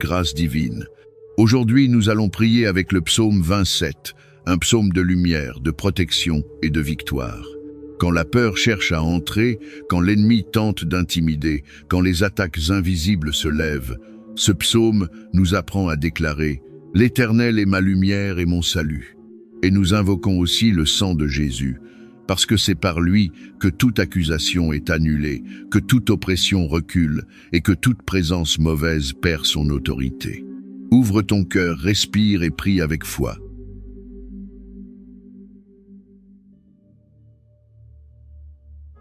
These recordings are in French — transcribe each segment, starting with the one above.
grâce divine. Aujourd'hui, nous allons prier avec le psaume 27, un psaume de lumière, de protection et de victoire. Quand la peur cherche à entrer, quand l'ennemi tente d'intimider, quand les attaques invisibles se lèvent, ce psaume nous apprend à déclarer « L'Éternel est ma lumière et mon salut ». Et nous invoquons aussi le sang de Jésus, parce que c'est par lui que toute accusation est annulée, que toute oppression recule et que toute présence mauvaise perd son autorité. Ouvre ton cœur, respire et prie avec foi.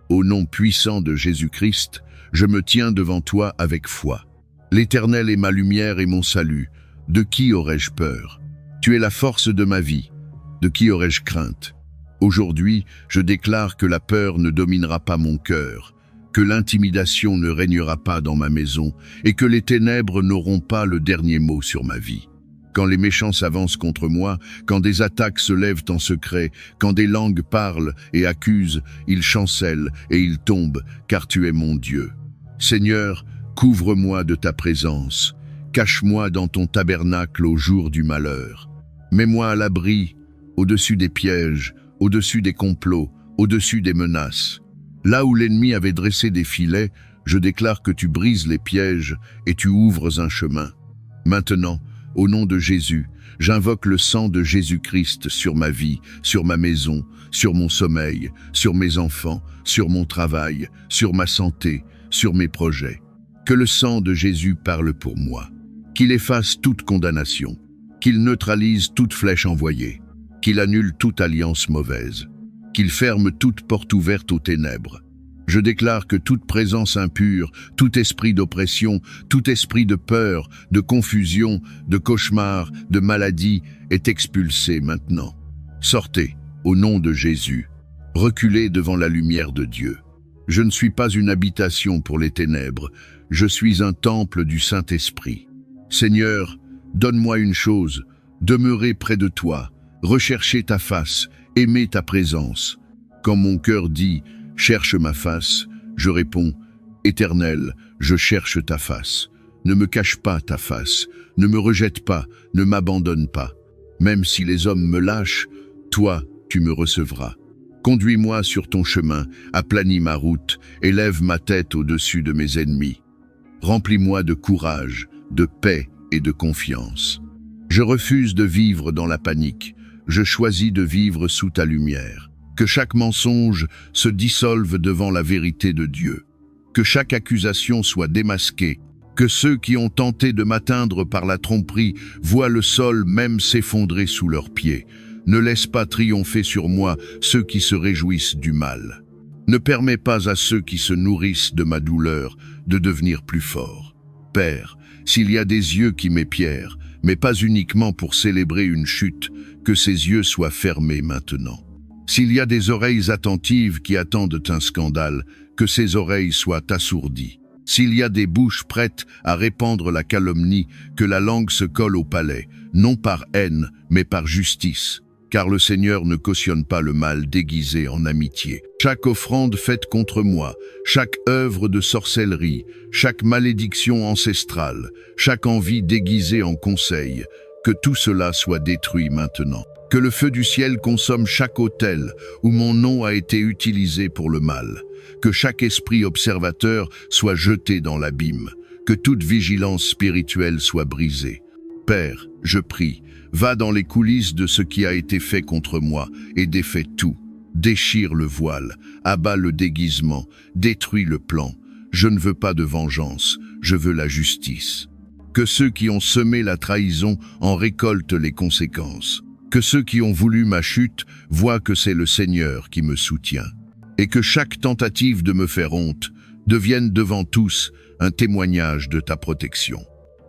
Au nom puissant de Jésus-Christ, je me tiens devant toi avec foi. L'Éternel est ma lumière et mon salut. De qui aurais-je peur? Tu es la force de ma vie. De qui aurais-je crainte? Aujourd'hui, je déclare que la peur ne dominera pas mon cœur, que l'intimidation ne régnera pas dans ma maison et que les ténèbres n'auront pas le dernier mot sur ma vie. Quand les méchants s'avancent contre moi, quand des attaques se lèvent en secret, quand des langues parlent et accusent, ils chancellent et ils tombent, car tu es mon Dieu. Seigneur, couvre-moi de ta présence, cache-moi dans ton tabernacle au jour du malheur. Mets-moi à l'abri, au-dessus des pièges, au-dessus des complots, au-dessus des menaces. Là où l'ennemi avait dressé des filets, je déclare que tu brises les pièges et tu ouvres un chemin. Maintenant, au nom de Jésus, j'invoque le sang de Jésus-Christ sur ma vie, sur ma maison, sur mon sommeil, sur mes enfants, sur mon travail, sur ma santé, sur mes projets. Que le sang de Jésus parle pour moi, qu'il efface toute condamnation, qu'il neutralise toute flèche envoyée, qu'il annule toute alliance mauvaise, qu'il ferme toute porte ouverte aux ténèbres. Je déclare que toute présence impure, tout esprit d'oppression, tout esprit de peur, de confusion, de cauchemar, de maladie est expulsé maintenant. Sortez, au nom de Jésus, reculez devant la lumière de Dieu. Je ne suis pas une habitation pour les ténèbres, je suis un temple du Saint-Esprit. Seigneur, donne-moi une chose, demeurer près de toi, rechercher ta face, aimer ta présence. Quand mon cœur dit « Cherche ma face », je réponds « Éternel, je cherche ta face. Ne me cache pas ta face, ne me rejette pas, ne m'abandonne pas. Même si les hommes me lâchent, toi, tu me recevras. Conduis-moi sur ton chemin, aplanis ma route, élève ma tête au-dessus de mes ennemis. Remplis-moi de courage, de paix et de confiance. Je refuse de vivre dans la panique, je choisis de vivre sous ta lumière. Que chaque mensonge se dissolve devant la vérité de Dieu. Que chaque accusation soit démasquée. Que ceux qui ont tenté de m'atteindre par la tromperie voient le sol même s'effondrer sous leurs pieds. Ne laisse pas triompher sur moi ceux qui se réjouissent du mal. Ne permets pas à ceux qui se nourrissent de ma douleur de devenir plus forts. Père, s'il y a des yeux qui m'épierrent, mais pas uniquement pour célébrer une chute, que ces yeux soient fermés maintenant. S'il y a des oreilles attentives qui attendent un scandale, que ces oreilles soient assourdies. S'il y a des bouches prêtes à répandre la calomnie, que la langue se colle au palais, non par haine, mais par justice. Car le Seigneur ne cautionne pas le mal déguisé en amitié. Chaque offrande faite contre moi, chaque œuvre de sorcellerie, chaque malédiction ancestrale, chaque envie déguisée en conseil, que tout cela soit détruit maintenant. Que le feu du ciel consomme chaque autel où mon nom a été utilisé pour le mal. Que chaque esprit observateur soit jeté dans l'abîme. Que toute vigilance spirituelle soit brisée. Père, je prie, va dans les coulisses de ce qui a été fait contre moi et défais tout. Déchire le voile, abat le déguisement, détruis le plan. Je ne veux pas de vengeance, je veux la justice. Que ceux qui ont semé la trahison en récoltent les conséquences. Que ceux qui ont voulu ma chute voient que c'est le Seigneur qui me soutient. Et que chaque tentative de me faire honte devienne devant tous un témoignage de ta protection.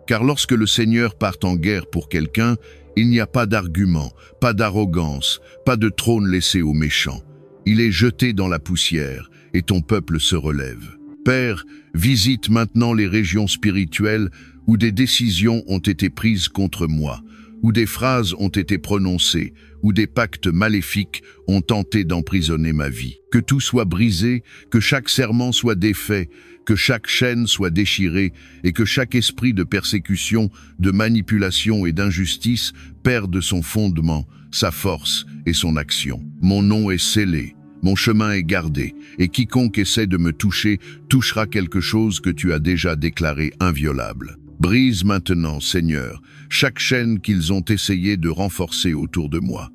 Car lorsque le Seigneur part en guerre pour quelqu'un, il n'y a pas d'argument, pas d'arrogance, pas de trône laissé aux méchants. Il est jeté dans la poussière et ton peuple se relève. Père, visite maintenant les régions spirituelles où des décisions ont été prises contre moi. où des phrases ont été prononcées, où des pactes maléfiques ont tenté d'emprisonner ma vie. Que tout soit brisé, que chaque serment soit défait, que chaque chaîne soit déchirée et que chaque esprit de persécution, de manipulation et d'injustice perde son fondement, sa force et son action. Mon nom est scellé, mon chemin est gardé, et quiconque essaie de me toucher touchera quelque chose que tu as déjà déclaré inviolable. Brise maintenant, Seigneur, chaque chaîne qu'ils ont essayé de renforcer autour de moi.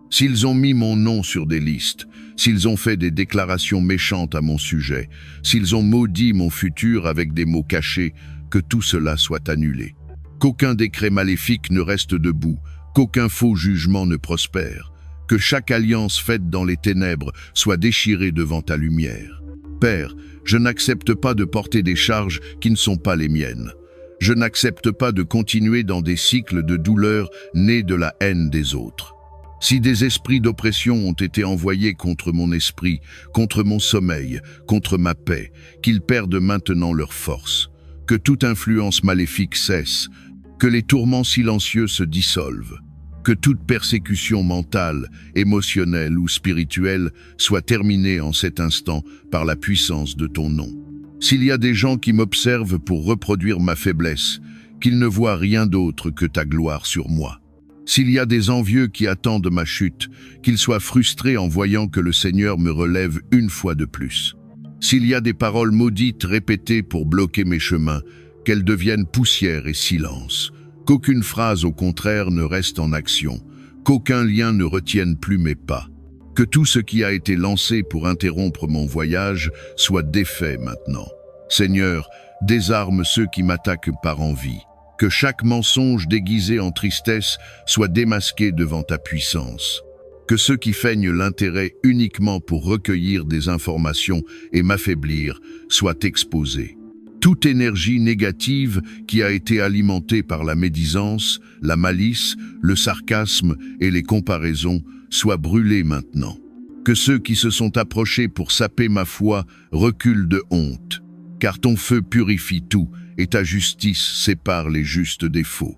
S'ils ont mis mon nom sur des listes, s'ils ont fait des déclarations méchantes à mon sujet, s'ils ont maudit mon futur avec des mots cachés, que tout cela soit annulé. Qu'aucun décret maléfique ne reste debout, qu'aucun faux jugement ne prospère, que chaque alliance faite dans les ténèbres soit déchirée devant ta lumière. Père, je n'accepte pas de porter des charges qui ne sont pas les miennes. Je n'accepte pas de continuer dans des cycles de douleur nés de la haine des autres. Si des esprits d'oppression ont été envoyés contre mon esprit, contre mon sommeil, contre ma paix, qu'ils perdent maintenant leur force. Que toute influence maléfique cesse, que les tourments silencieux se dissolvent, que toute persécution mentale, émotionnelle ou spirituelle soit terminée en cet instant par la puissance de ton nom. S'il y a des gens qui m'observent pour reproduire ma faiblesse, qu'ils ne voient rien d'autre que ta gloire sur moi. S'il y a des envieux qui attendent ma chute, qu'ils soient frustrés en voyant que le Seigneur me relève une fois de plus. S'il y a des paroles maudites répétées pour bloquer mes chemins, qu'elles deviennent poussière et silence. Qu'aucune phrase au contraire ne reste en action, qu'aucun lien ne retienne plus mes pas. Que tout ce qui a été lancé pour interrompre mon voyage soit défait maintenant. Seigneur, désarme ceux qui m'attaquent par envie. Que chaque mensonge déguisé en tristesse soit démasqué devant ta puissance. Que ceux qui feignent l'intérêt uniquement pour recueillir des informations et m'affaiblir soient exposés. Toute énergie négative qui a été alimentée par la médisance, la malice, le sarcasme et les comparaisons soit brûlée maintenant. Que ceux qui se sont approchés pour saper ma foi reculent de honte, car ton feu purifie tout et ta justice sépare les justes des faux.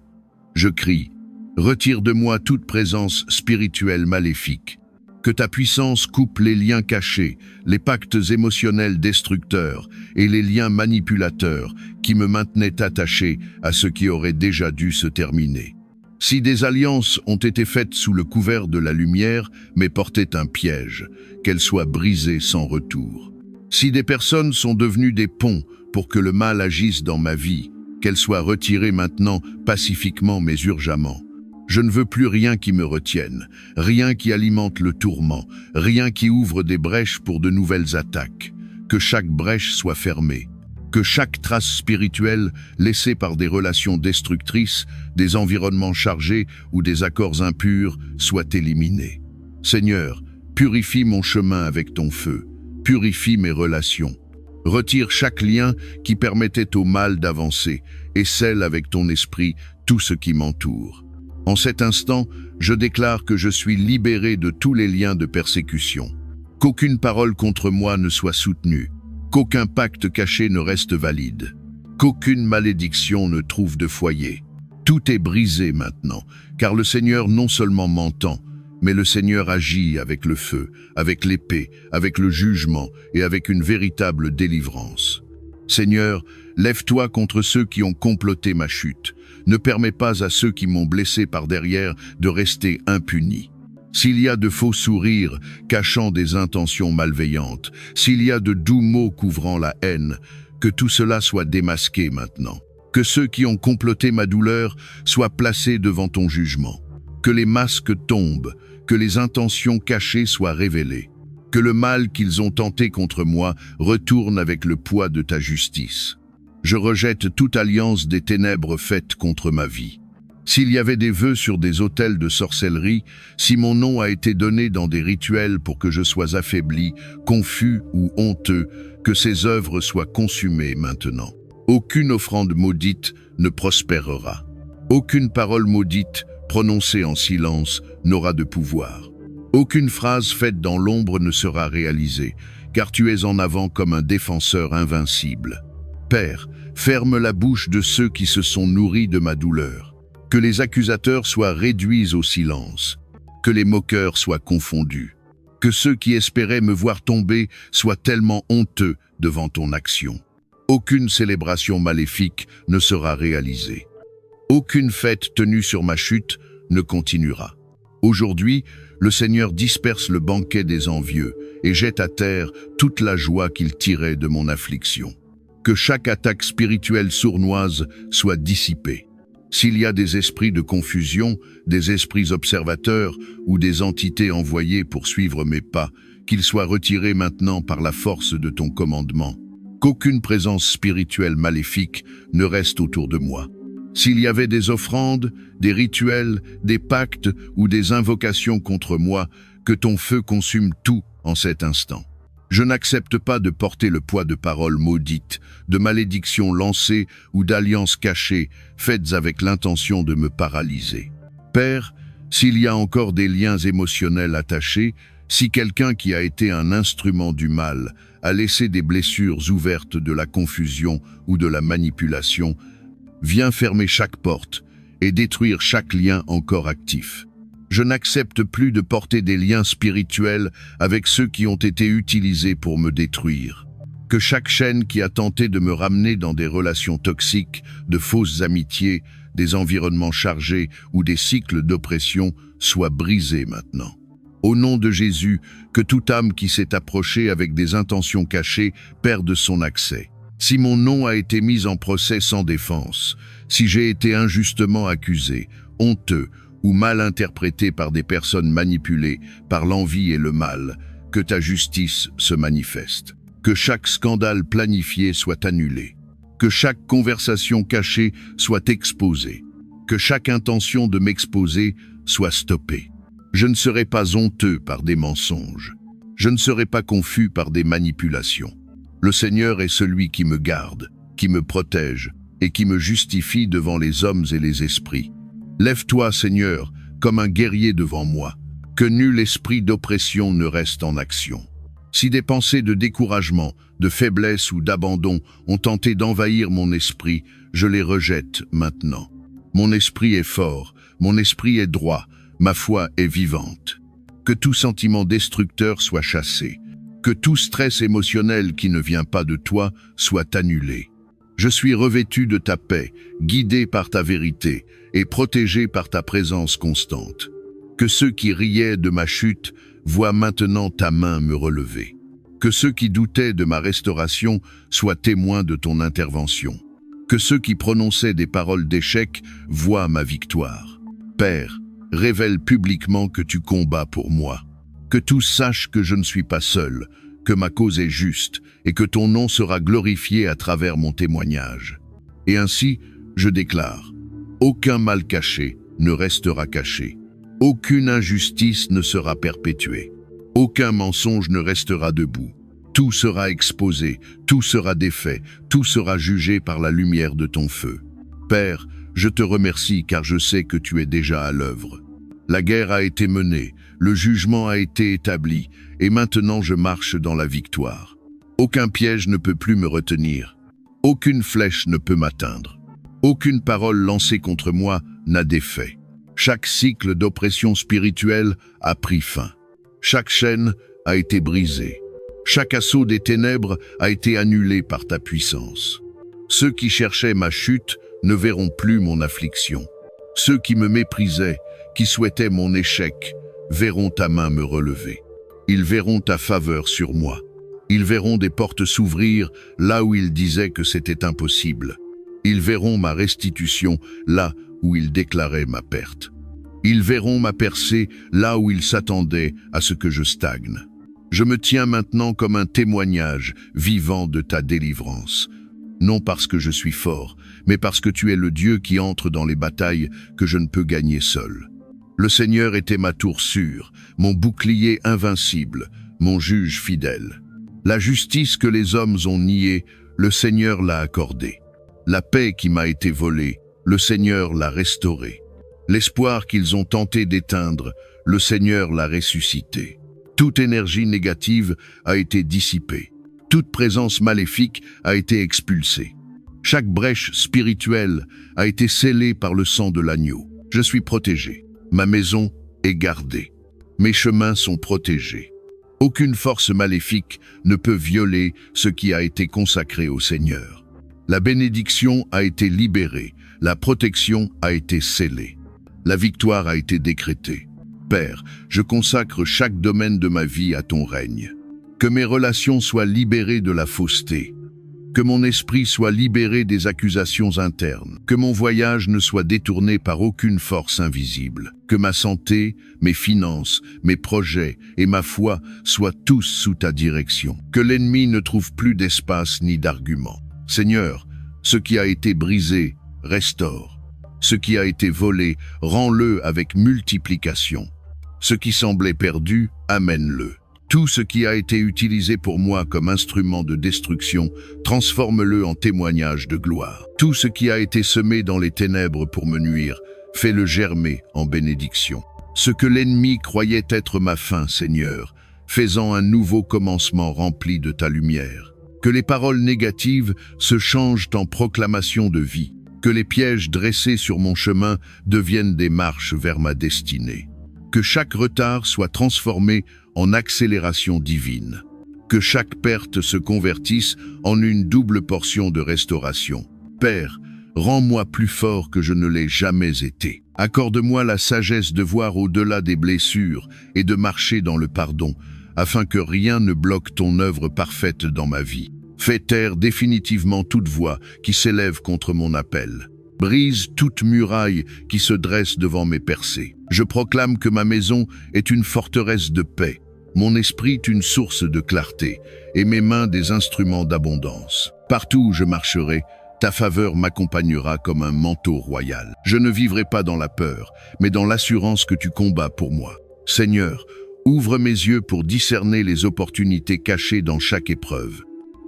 Je crie, retire de moi toute présence spirituelle maléfique. Que ta puissance coupe les liens cachés, les pactes émotionnels destructeurs et les liens manipulateurs qui me maintenaient attaché à ce qui aurait déjà dû se terminer. Si des alliances ont été faites sous le couvert de la lumière, mais portaient un piège, qu'elles soient brisées sans retour. Si des personnes sont devenues des ponts pour que le mal agisse dans ma vie, qu'elles soient retirées maintenant pacifiquement mais urgemment. Je ne veux plus rien qui me retienne, rien qui alimente le tourment, rien qui ouvre des brèches pour de nouvelles attaques. Que chaque brèche soit fermée. Que chaque trace spirituelle laissée par des relations destructrices, des environnements chargés ou des accords impurs soit éliminée. Seigneur, purifie mon chemin avec ton feu, purifie mes relations. Retire chaque lien qui permettait au mal d'avancer et scelle avec ton esprit tout ce qui m'entoure. En cet instant, je déclare que je suis libéré de tous les liens de persécution. Qu'aucune parole contre moi ne soit soutenue. Qu'aucun pacte caché ne reste valide. Qu'aucune malédiction ne trouve de foyer. Tout est brisé maintenant, car le Seigneur non seulement m'entend, mais le Seigneur agit avec le feu, avec l'épée, avec le jugement et avec une véritable délivrance. Seigneur, lève-toi contre ceux qui ont comploté ma chute. Ne permets pas à ceux qui m'ont blessé par derrière de rester impunis. S'il y a de faux sourires cachant des intentions malveillantes, s'il y a de doux mots couvrant la haine, que tout cela soit démasqué maintenant. Que ceux qui ont comploté ma douleur soient placés devant ton jugement. Que les masques tombent, que les intentions cachées soient révélées. Que le mal qu'ils ont tenté contre moi retourne avec le poids de ta justice. Je rejette toute alliance des ténèbres faites contre ma vie. S'il y avait des vœux sur des autels de sorcellerie, si mon nom a été donné dans des rituels pour que je sois affaibli, confus ou honteux, que ces œuvres soient consumées maintenant. Aucune offrande maudite ne prospérera. Aucune parole maudite, prononcée en silence, n'aura de pouvoir. Aucune phrase faite dans l'ombre ne sera réalisée, car tu es en avant comme un défenseur invincible. Père, ferme la bouche de ceux qui se sont nourris de ma douleur. Que les accusateurs soient réduits au silence, que les moqueurs soient confondus, que ceux qui espéraient me voir tomber soient tellement honteux devant ton action. Aucune célébration maléfique ne sera réalisée. Aucune fête tenue sur ma chute ne continuera. Aujourd'hui, le Seigneur disperse le banquet des envieux et jette à terre toute la joie qu'il tirait de mon affliction. Que chaque attaque spirituelle sournoise soit dissipée. S'il y a des esprits de confusion, des esprits observateurs ou des entités envoyées pour suivre mes pas, qu'ils soient retirés maintenant par la force de ton commandement. Qu'aucune présence spirituelle maléfique ne reste autour de moi. S'il y avait des offrandes, des rituels, des pactes ou des invocations contre moi, que ton feu consume tout en cet instant. Je n'accepte pas de porter le poids de paroles maudites, de malédictions lancées ou d'alliances cachées, faites avec l'intention de me paralyser. Père, s'il y a encore des liens émotionnels attachés, si quelqu'un qui a été un instrument du mal a laissé des blessures ouvertes de la confusion ou de la manipulation, viens fermer chaque porte et détruire chaque lien encore actif. Je n'accepte plus de porter des liens spirituels avec ceux qui ont été utilisés pour me détruire. Que chaque chaîne qui a tenté de me ramener dans des relations toxiques, de fausses amitiés, des environnements chargés ou des cycles d'oppression soit brisée maintenant. Au nom de Jésus, que toute âme qui s'est approchée avec des intentions cachées perde son accès. Si mon nom a été mis en procès sans défense, si j'ai été injustement accusé, honteux ou mal interprété par des personnes manipulées par l'envie et le mal, que ta justice se manifeste. Que chaque scandale planifié soit annulé. Que chaque conversation cachée soit exposée. Que chaque intention de m'exposer soit stoppée. Je ne serai pas honteux par des mensonges. Je ne serai pas confus par des manipulations. Le Seigneur est celui qui me garde, qui me protège et qui me justifie devant les hommes et les esprits. Lève-toi, Seigneur, comme un guerrier devant moi. Que nul esprit d'oppression ne reste en action. Si des pensées de découragement, de faiblesse ou d'abandon ont tenté d'envahir mon esprit, je les rejette maintenant. Mon esprit est fort, mon esprit est droit, ma foi est vivante. Que tout sentiment destructeur soit chassé. Que tout stress émotionnel qui ne vient pas de toi soit annulé. Je suis revêtu de ta paix, guidé par ta vérité et protégé par ta présence constante. Que ceux qui riaient de ma chute voient maintenant ta main me relever. Que ceux qui doutaient de ma restauration soient témoins de ton intervention. Que ceux qui prononçaient des paroles d'échec voient ma victoire. Père, révèle publiquement que tu combats pour moi. Que tous sachent que je ne suis pas seul, que ma cause est juste et que ton nom sera glorifié à travers mon témoignage. Et ainsi, je déclare, aucun mal caché ne restera caché. Aucune injustice ne sera perpétuée. Aucun mensonge ne restera debout. Tout sera exposé, tout sera défait, tout sera jugé par la lumière de ton feu. Père, je te remercie car je sais que tu es déjà à l'œuvre. La guerre a été menée, le jugement a été établi, et maintenant je marche dans la victoire. Aucun piège ne peut plus me retenir. Aucune flèche ne peut m'atteindre. Aucune parole lancée contre moi n'a d'effet. Chaque cycle d'oppression spirituelle a pris fin. Chaque chaîne a été brisée. Chaque assaut des ténèbres a été annulé par ta puissance. Ceux qui cherchaient ma chute ne verront plus mon affliction. Ceux qui me méprisaient, qui souhaitaient mon échec, verront ta main me relever. Ils verront ta faveur sur moi. Ils verront des portes s'ouvrir là où ils disaient que c'était impossible. Ils verront ma restitution là où ils déclaraient ma perte. Ils verront ma percée là où ils s'attendaient à ce que je stagne. Je me tiens maintenant comme un témoignage vivant de ta délivrance. Non parce que je suis fort, mais parce que tu es le Dieu qui entre dans les batailles que je ne peux gagner seul. Le Seigneur était ma tour sûre, mon bouclier invincible, mon juge fidèle. La justice que les hommes ont niée, le Seigneur l'a accordée. La paix qui m'a été volée, le Seigneur l'a restaurée. L'espoir qu'ils ont tenté d'éteindre, le Seigneur l'a ressuscité. Toute énergie négative a été dissipée. Toute présence maléfique a été expulsée. Chaque brèche spirituelle a été scellée par le sang de l'agneau. Je suis protégé. Ma maison est gardée. Mes chemins sont protégés. Aucune force maléfique ne peut violer ce qui a été consacré au Seigneur. La bénédiction a été libérée. La protection a été scellée. La victoire a été décrétée. Père, je consacre chaque domaine de ma vie à ton règne. Que mes relations soient libérées de la fausseté. Que mon esprit soit libéré des accusations internes. Que mon voyage ne soit détourné par aucune force invisible. Que ma santé, mes finances, mes projets et ma foi soient tous sous ta direction. Que l'ennemi ne trouve plus d'espace ni d'argument. Seigneur, ce qui a été brisé, restaure. Ce qui a été volé, rends-le avec multiplication. Ce qui semblait perdu, amène-le. Tout ce qui a été utilisé pour moi comme instrument de destruction, transforme-le en témoignage de gloire. Tout ce qui a été semé dans les ténèbres pour me nuire, fais-le germer en bénédiction. Ce que l'ennemi croyait être ma fin, Seigneur, fais-en un nouveau commencement rempli de ta lumière. Que les paroles négatives se changent en proclamation de vie. Que les pièges dressés sur mon chemin deviennent des marches vers ma destinée. Que chaque retard soit transformé en accélération divine. Que chaque perte se convertisse en une double portion de restauration. Père, rends-moi plus fort que je ne l'ai jamais été. Accorde-moi la sagesse de voir au-delà des blessures et de marcher dans le pardon, afin que rien ne bloque ton œuvre parfaite dans ma vie. Fais taire définitivement toute voix qui s'élève contre mon appel. Brise toute muraille qui se dresse devant mes percées. Je proclame que ma maison est une forteresse de paix, mon esprit une source de clarté, et mes mains des instruments d'abondance. Partout où je marcherai, ta faveur m'accompagnera comme un manteau royal. Je ne vivrai pas dans la peur, mais dans l'assurance que tu combats pour moi. Seigneur, ouvre mes yeux pour discerner les opportunités cachées dans chaque épreuve.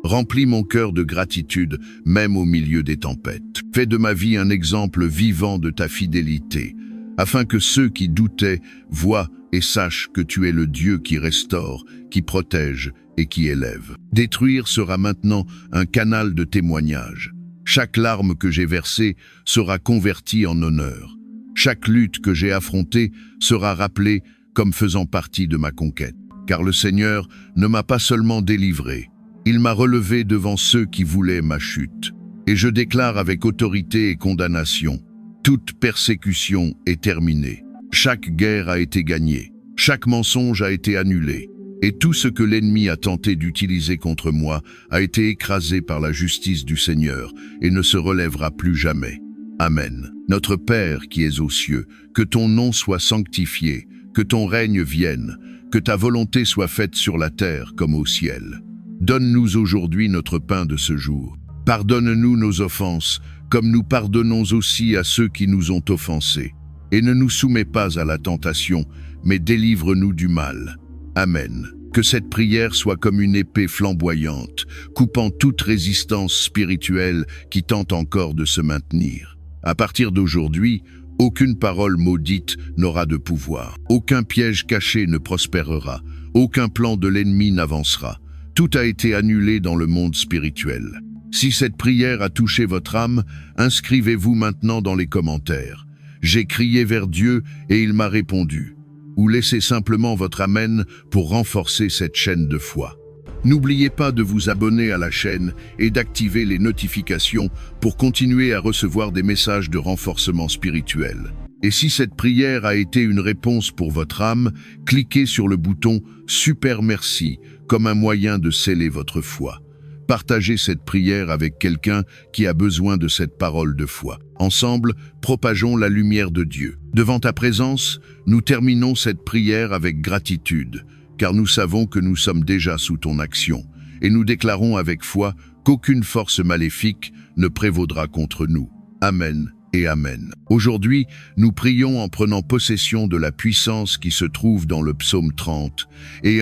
Remplis mon cœur de gratitude, même au milieu des tempêtes. Fais de ma vie un exemple vivant de ta fidélité, afin que ceux qui doutaient voient et sachent que tu es le Dieu qui restaure, qui protège et qui élève. Détruire sera maintenant un canal de témoignage. Chaque larme que j'ai versée sera convertie en honneur. Chaque lutte que j'ai affrontée sera rappelée comme faisant partie de ma conquête. Car le Seigneur ne m'a pas seulement délivré, il m'a relevé devant ceux qui voulaient ma chute. Et je déclare avec autorité et condamnation, toute persécution est terminée. Chaque guerre a été gagnée. Chaque mensonge a été annulé. Et tout ce que l'ennemi a tenté d'utiliser contre moi a été écrasé par la justice du Seigneur et ne se relèvera plus jamais. Amen. Notre Père qui es aux cieux, que ton nom soit sanctifié, que ton règne vienne, que ta volonté soit faite sur la terre comme au ciel. Donne-nous aujourd'hui notre pain de ce jour. Pardonne-nous nos offenses, comme nous pardonnons aussi à ceux qui nous ont offensés. Et ne nous soumets pas à la tentation, mais délivre-nous du mal. Amen. Que cette prière soit comme une épée flamboyante, coupant toute résistance spirituelle qui tente encore de se maintenir. À partir d'aujourd'hui, aucune parole maudite n'aura de pouvoir. Aucun piège caché ne prospérera. Aucun plan de l'ennemi n'avancera. Tout a été annulé dans le monde spirituel. Si cette prière a touché votre âme, inscrivez-vous maintenant dans les commentaires. J'ai crié vers Dieu et il m'a répondu. Ou laissez simplement votre Amen pour renforcer cette chaîne de foi. N'oubliez pas de vous abonner à la chaîne et d'activer les notifications pour continuer à recevoir des messages de renforcement spirituel. Et si cette prière a été une réponse pour votre âme, cliquez sur le bouton « Super merci » comme un moyen de sceller votre foi. Partagez cette prière avec quelqu'un qui a besoin de cette parole de foi. Ensemble, propageons la lumière de Dieu. Devant ta présence, nous terminons cette prière avec gratitude, car nous savons que nous sommes déjà sous ton action, et nous déclarons avec foi qu'aucune force maléfique ne prévaudra contre nous. Amen et Amen. Aujourd'hui, nous prions en prenant possession de la puissance qui se trouve dans le psaume 30, et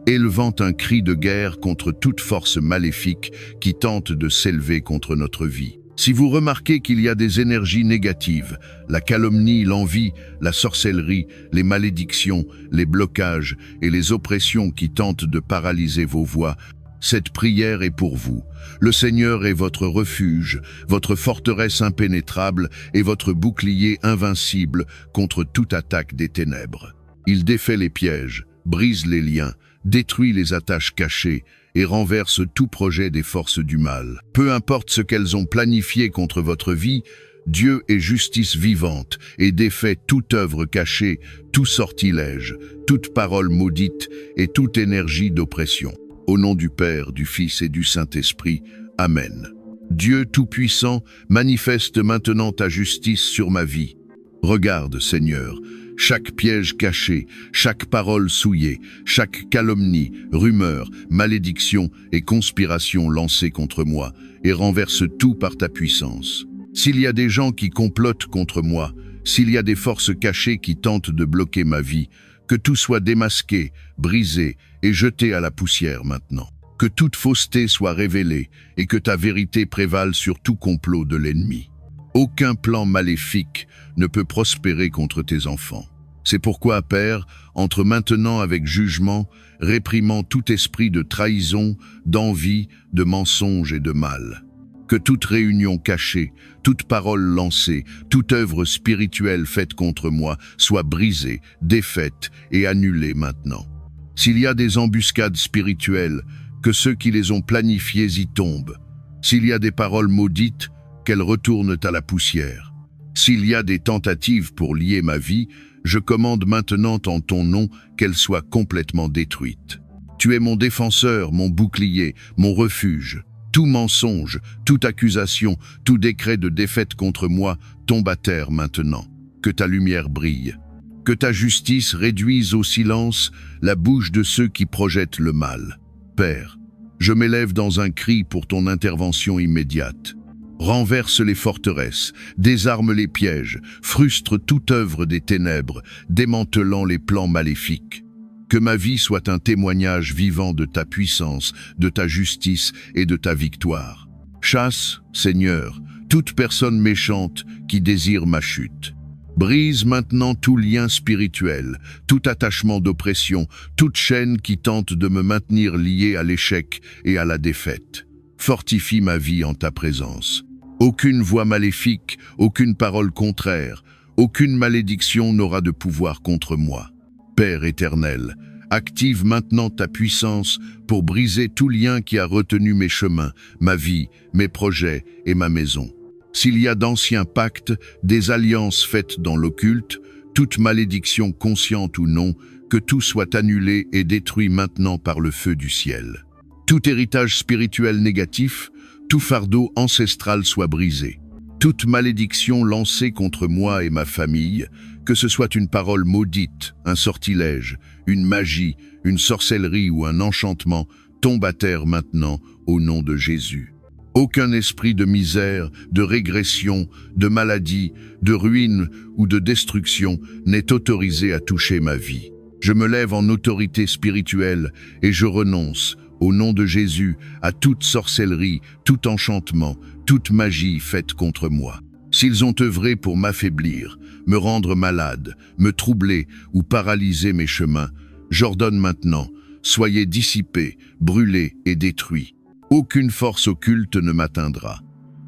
élevant un cri de guerre contre toute force maléfique qui tente de s'élever contre notre vie. Si vous remarquez qu'il y a des énergies négatives, la calomnie, l'envie, la sorcellerie, les malédictions, les blocages et les oppressions qui tentent de paralyser vos voies, Cette prière est pour vous. Le Seigneur est votre refuge, votre forteresse impénétrable et votre bouclier invincible contre toute attaque des ténèbres. Il défait les pièges, brise les liens, détruit les attaches cachées et renverse tout projet des forces du mal. Peu importe ce qu'elles ont planifié contre votre vie, Dieu est justice vivante et défait toute œuvre cachée, tout sortilège, toute parole maudite et toute énergie d'oppression. Au nom du Père, du Fils et du Saint-Esprit. Amen. Dieu Tout-Puissant, manifeste maintenant ta justice sur ma vie. Regarde, Seigneur, chaque piège caché, chaque parole souillée, chaque calomnie, rumeur, malédiction et conspiration lancée contre moi, et renverse tout par ta puissance. S'il y a des gens qui complotent contre moi, s'il y a des forces cachées qui tentent de bloquer ma vie, que tout soit démasqué, brisé et jeté à la poussière maintenant. Que toute fausseté soit révélée et que ta vérité prévale sur tout complot de l'ennemi. Aucun plan maléfique ne peut prospérer contre tes enfants. C'est pourquoi, Père, entre maintenant avec jugement, réprimant tout esprit de trahison, d'envie, de mensonge et de mal. Que toute réunion cachée, toute parole lancée, toute œuvre spirituelle faite contre moi soit brisée, défaite et annulée maintenant. S'il y a des embuscades spirituelles, que ceux qui les ont planifiées y tombent. S'il y a des paroles maudites, qu'elles retournent à la poussière. S'il y a des tentatives pour lier ma vie, je commande maintenant en ton nom qu'elles soient complètement détruites. Tu es mon défenseur, mon bouclier, mon refuge. Tout mensonge, toute accusation, tout décret de défaite contre moi tombe à terre maintenant. Que ta lumière brille. Que ta justice réduise au silence la bouche de ceux qui projettent le mal. Père, je m'élève dans un cri pour ton intervention immédiate. Renverse les forteresses, désarme les pièges, frustre toute œuvre des ténèbres, démantelant les plans maléfiques. Que ma vie soit un témoignage vivant de ta puissance, de ta justice et de ta victoire. Chasse, Seigneur, toute personne méchante qui désire ma chute. Brise maintenant tout lien spirituel, tout attachement d'oppression, toute chaîne qui tente de me maintenir lié à l'échec et à la défaite. Fortifie ma vie en ta présence. Aucune voix maléfique, aucune parole contraire, aucune malédiction n'aura de pouvoir contre moi. Père éternel, active maintenant ta puissance pour briser tout lien qui a retenu mes chemins, ma vie, mes projets et ma maison. S'il y a d'anciens pactes, des alliances faites dans l'occulte, toute malédiction consciente ou non, que tout soit annulé et détruit maintenant par le feu du ciel. Tout héritage spirituel négatif, tout fardeau ancestral soit brisé. Toute malédiction lancée contre moi et ma famille, que ce soit une parole maudite, un sortilège, une magie, une sorcellerie ou un enchantement, tombe à terre maintenant au nom de Jésus. Aucun esprit de misère, de régression, de maladie, de ruine ou de destruction n'est autorisé à toucher ma vie. Je me lève en autorité spirituelle et je renonce, au nom de Jésus, à toute sorcellerie, tout enchantement, toute magie faite contre moi. S'ils ont œuvré pour m'affaiblir, me rendre malade, me troubler ou paralyser mes chemins, j'ordonne maintenant, soyez dissipés, brûlés et détruits. Aucune force occulte ne m'atteindra.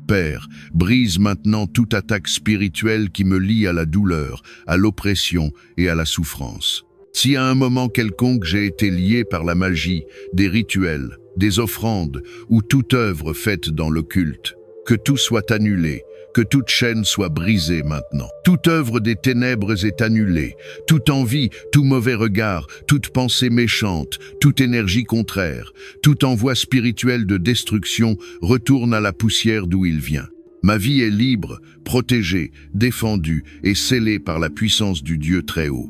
Père, brise maintenant toute attaque spirituelle qui me lie à la douleur, à l'oppression et à la souffrance. Si à un moment quelconque j'ai été lié par la magie, des rituels, des offrandes ou toute œuvre faite dans l'occulte, que tout soit annulé, que toute chaîne soit brisée maintenant. Toute œuvre des ténèbres est annulée, toute envie, tout mauvais regard, toute pensée méchante, toute énergie contraire, tout envoi spirituel de destruction retourne à la poussière d'où il vient. Ma vie est libre, protégée, défendue et scellée par la puissance du Dieu très haut.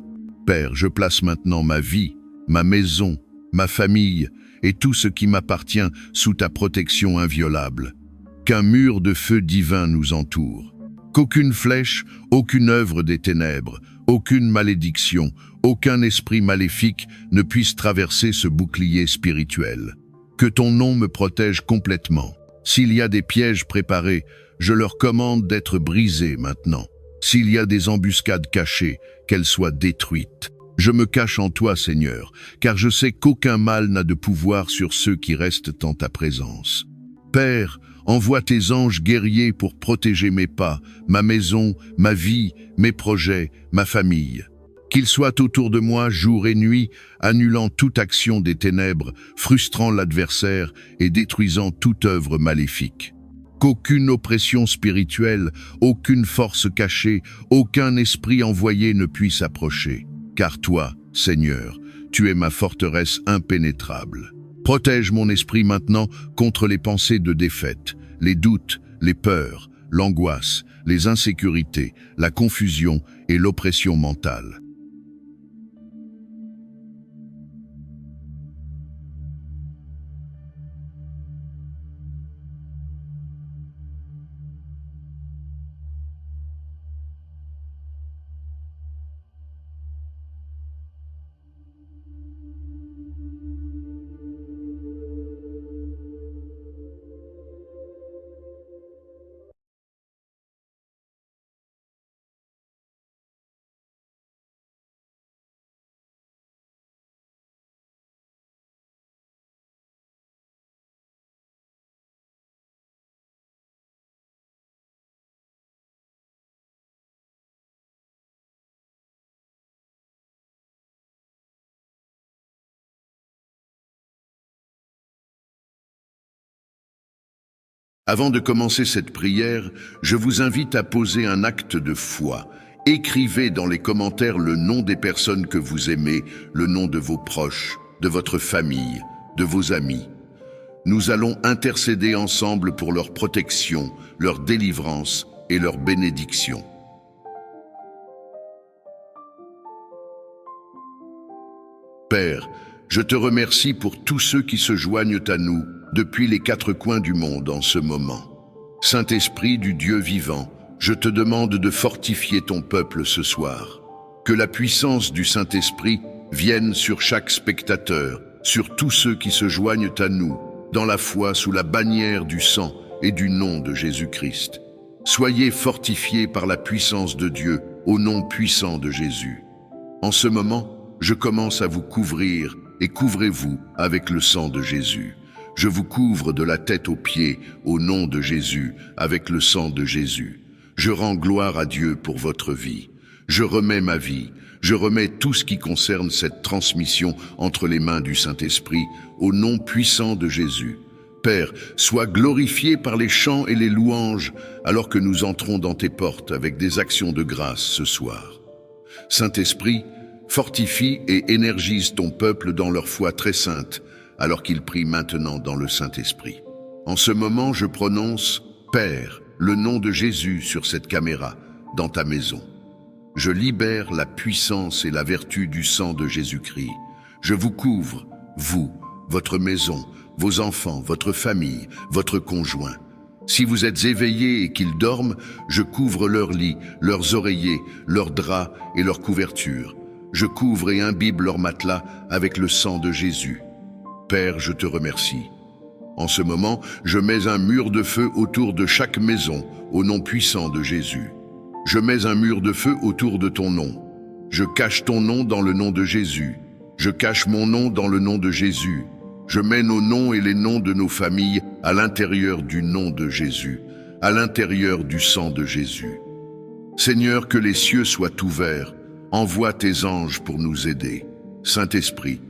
Père, je place maintenant ma vie, ma maison, ma famille et tout ce qui m'appartient sous ta protection inviolable. Qu'un mur de feu divin nous entoure. Qu'aucune flèche, aucune œuvre des ténèbres, aucune malédiction, aucun esprit maléfique ne puisse traverser ce bouclier spirituel. Que ton nom me protège complètement. S'il y a des pièges préparés, je leur commande d'être brisés maintenant. S'il y a des embuscades cachées, qu'elles soient détruites. Je me cache en toi, Seigneur, car je sais qu'aucun mal n'a de pouvoir sur ceux qui restent en ta présence. Père, envoie tes anges guerriers pour protéger mes pas, ma maison, ma vie, mes projets, ma famille. Qu'ils soient autour de moi jour et nuit, annulant toute action des ténèbres, frustrant l'adversaire et détruisant toute œuvre maléfique. Qu'aucune oppression spirituelle, aucune force cachée, aucun esprit envoyé ne puisse approcher. Car toi, Seigneur, tu es ma forteresse impénétrable. Protège mon esprit maintenant contre les pensées de défaite, les doutes, les peurs, l'angoisse, les insécurités, la confusion et l'oppression mentale. Avant de commencer cette prière, je vous invite à poser un acte de foi. Écrivez dans les commentaires le nom des personnes que vous aimez, le nom de vos proches, de votre famille, de vos amis. Nous allons intercéder ensemble pour leur protection, leur délivrance et leur bénédiction. Père, je te remercie pour tous ceux qui se joignent à nous depuis les quatre coins du monde en ce moment. Saint-Esprit du Dieu vivant, je te demande de fortifier ton peuple ce soir. Que la puissance du Saint-Esprit vienne sur chaque spectateur, sur tous ceux qui se joignent à nous, dans la foi sous la bannière du sang et du nom de Jésus-Christ. Soyez fortifiés par la puissance de Dieu, au nom puissant de Jésus. En ce moment, je commence à vous couvrir et couvrez-vous avec le sang de Jésus. Je vous couvre de la tête aux pieds, au nom de Jésus, avec le sang de Jésus. Je rends gloire à Dieu pour votre vie. Je remets ma vie, je remets tout ce qui concerne cette transmission entre les mains du Saint-Esprit, au nom puissant de Jésus. Père, sois glorifié par les chants et les louanges, alors que nous entrons dans tes portes avec des actions de grâce ce soir. Saint-Esprit, fortifie et énergise ton peuple dans leur foi très sainte, alors qu'il prie maintenant dans le Saint-Esprit. En ce moment, je prononce « Père », le nom de Jésus sur cette caméra, dans ta maison. Je libère la puissance et la vertu du sang de Jésus-Christ. Je vous couvre, vous, votre maison, vos enfants, votre famille, votre conjoint. Si vous êtes éveillés et qu'ils dorment, je couvre leurs lits, leurs oreillers, leurs draps et leurs couvertures. Je couvre et imbibe leur matelas avec le sang de Jésus. Père, je te remercie. En ce moment, je mets un mur de feu autour de chaque maison, au nom puissant de Jésus. Je mets un mur de feu autour de ton nom. Je cache ton nom dans le nom de Jésus. Je cache mon nom dans le nom de Jésus. Je mets nos noms et les noms de nos familles à l'intérieur du nom de Jésus, à l'intérieur du sang de Jésus. Seigneur, que les cieux soient ouverts. Envoie tes anges pour nous aider. Saint-Esprit,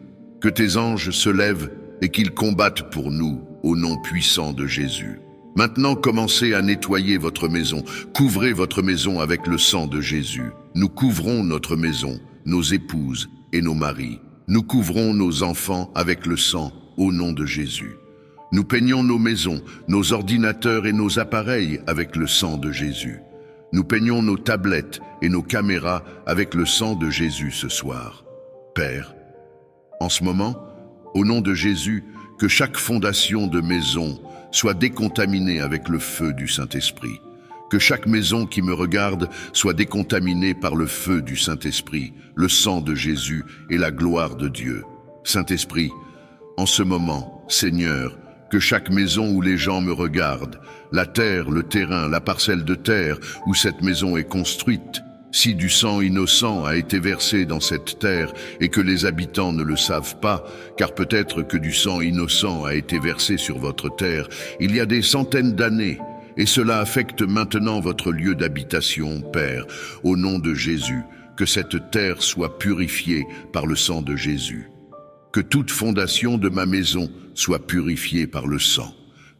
que tes anges se lèvent et qu'ils combattent pour nous, au nom puissant de Jésus. Maintenant, commencez à nettoyer votre maison. Couvrez votre maison avec le sang de Jésus. Nous couvrons notre maison, nos épouses et nos maris. Nous couvrons nos enfants avec le sang, au nom de Jésus. Nous peignons nos maisons, nos ordinateurs et nos appareils avec le sang de Jésus. Nous peignons nos tablettes et nos caméras avec le sang de Jésus ce soir. Père, en ce moment, au nom de Jésus, que chaque fondation de maison soit décontaminée avec le feu du Saint-Esprit. Que chaque maison qui me regarde soit décontaminée par le feu du Saint-Esprit, le sang de Jésus et la gloire de Dieu. Saint-Esprit, en ce moment, Seigneur, que chaque maison où les gens me regardent, la terre, le terrain, la parcelle de terre où cette maison est construite, Si du sang innocent a été versé dans cette terre et que les habitants ne le savent pas, car peut-être que du sang innocent a été versé sur votre terre il y a des centaines d'années, et cela affecte maintenant votre lieu d'habitation, Père, au nom de Jésus, que cette terre soit purifiée par le sang de Jésus. Que toute fondation de ma maison soit purifiée par le sang.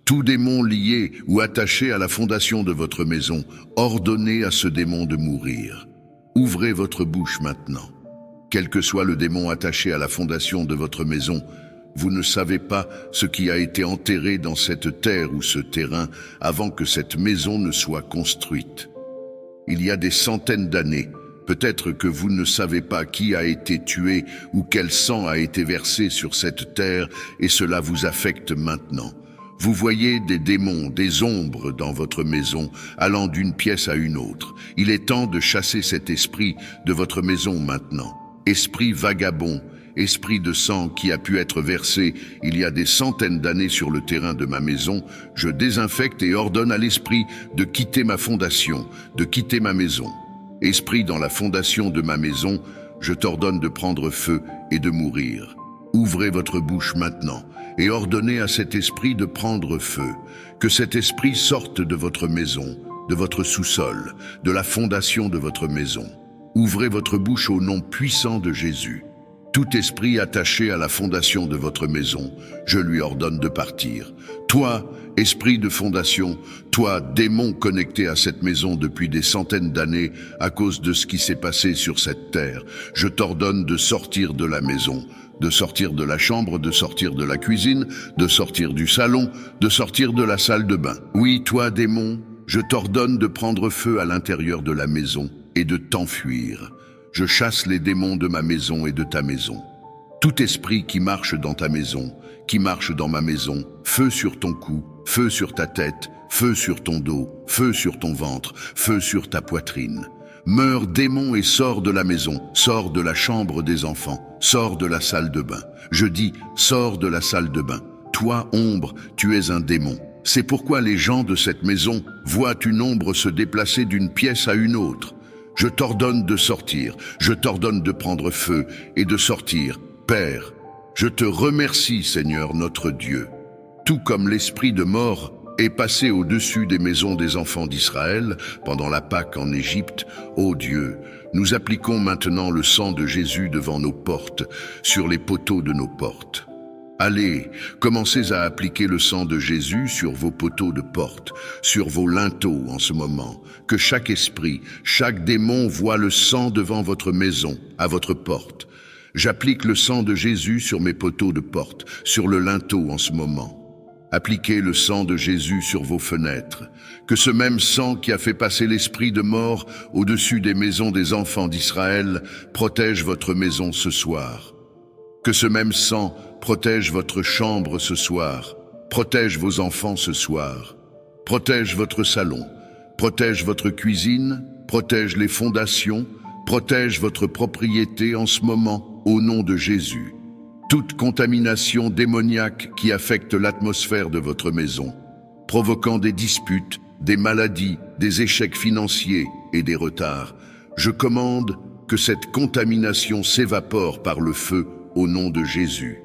Tout démon lié ou attaché à la fondation de votre maison, ordonnez à ce démon de mourir. Ouvrez votre bouche maintenant. Quel que soit le démon attaché à la fondation de votre maison, vous ne savez pas ce qui a été enterré dans cette terre ou ce terrain avant que cette maison ne soit construite. Il y a des centaines d'années, peut-être que vous ne savez pas qui a été tué ou quel sang a été versé sur cette terre et cela vous affecte maintenant. Vous voyez des démons, des ombres dans votre maison, allant d'une pièce à une autre. Il est temps de chasser cet esprit de votre maison maintenant. Esprit vagabond, esprit de sang qui a pu être versé il y a des centaines d'années sur le terrain de ma maison, je désinfecte et ordonne à l'esprit de quitter ma fondation, de quitter ma maison. Esprit dans la fondation de ma maison, je t'ordonne de prendre feu et de mourir. Ouvrez votre bouche maintenant et ordonnez à cet esprit de prendre feu. Que cet esprit sorte de votre maison, de votre sous-sol, de la fondation de votre maison. Ouvrez votre bouche au nom puissant de Jésus. Tout esprit attaché à la fondation de votre maison, je lui ordonne de partir. Toi, esprit de fondation, toi, démon connecté à cette maison depuis des centaines d'années à cause de ce qui s'est passé sur cette terre, je t'ordonne de sortir de la maison, de sortir de la chambre, de sortir de la cuisine, de sortir du salon, de sortir de la salle de bain. Oui, toi, démon, je t'ordonne de prendre feu à l'intérieur de la maison et de t'enfuir. Je chasse les démons de ma maison et de ta maison. Tout esprit qui marche dans ta maison, qui marche dans ma maison, feu sur ton cou, feu sur ta tête, feu sur ton dos, feu sur ton ventre, feu sur ta poitrine. Meurs, démon, et sors de la maison, sors de la chambre des enfants, sors de la salle de bain. Je dis, sors de la salle de bain. Toi, ombre, tu es un démon. C'est pourquoi les gens de cette maison voient une ombre se déplacer d'une pièce à une autre. Je t'ordonne de sortir, je t'ordonne de prendre feu et de sortir. Père, je te remercie, Seigneur notre Dieu. Tout comme l'esprit de mort est passé au-dessus des maisons des enfants d'Israël pendant la Pâque en Égypte, ô Dieu, nous appliquons maintenant le sang de Jésus devant nos portes, sur les poteaux de nos portes. Allez, commencez à appliquer le sang de Jésus sur vos poteaux de porte, sur vos linteaux en ce moment. Que chaque esprit, chaque démon voit le sang devant votre maison, à votre porte. J'applique le sang de Jésus sur mes poteaux de porte, sur le linteau en ce moment. Appliquez le sang de Jésus sur vos fenêtres. Que ce même sang qui a fait passer l'esprit de mort au-dessus des maisons des enfants d'Israël protège votre maison ce soir. Que ce même sang protège votre chambre ce soir, protège vos enfants ce soir, protège votre salon, protège votre cuisine, protège les fondations, protège votre propriété en ce moment, au nom de Jésus. Toute contamination démoniaque qui affecte l'atmosphère de votre maison, provoquant des disputes, des maladies, des échecs financiers et des retards, je commande que cette contamination s'évapore par le feu au nom de Jésus.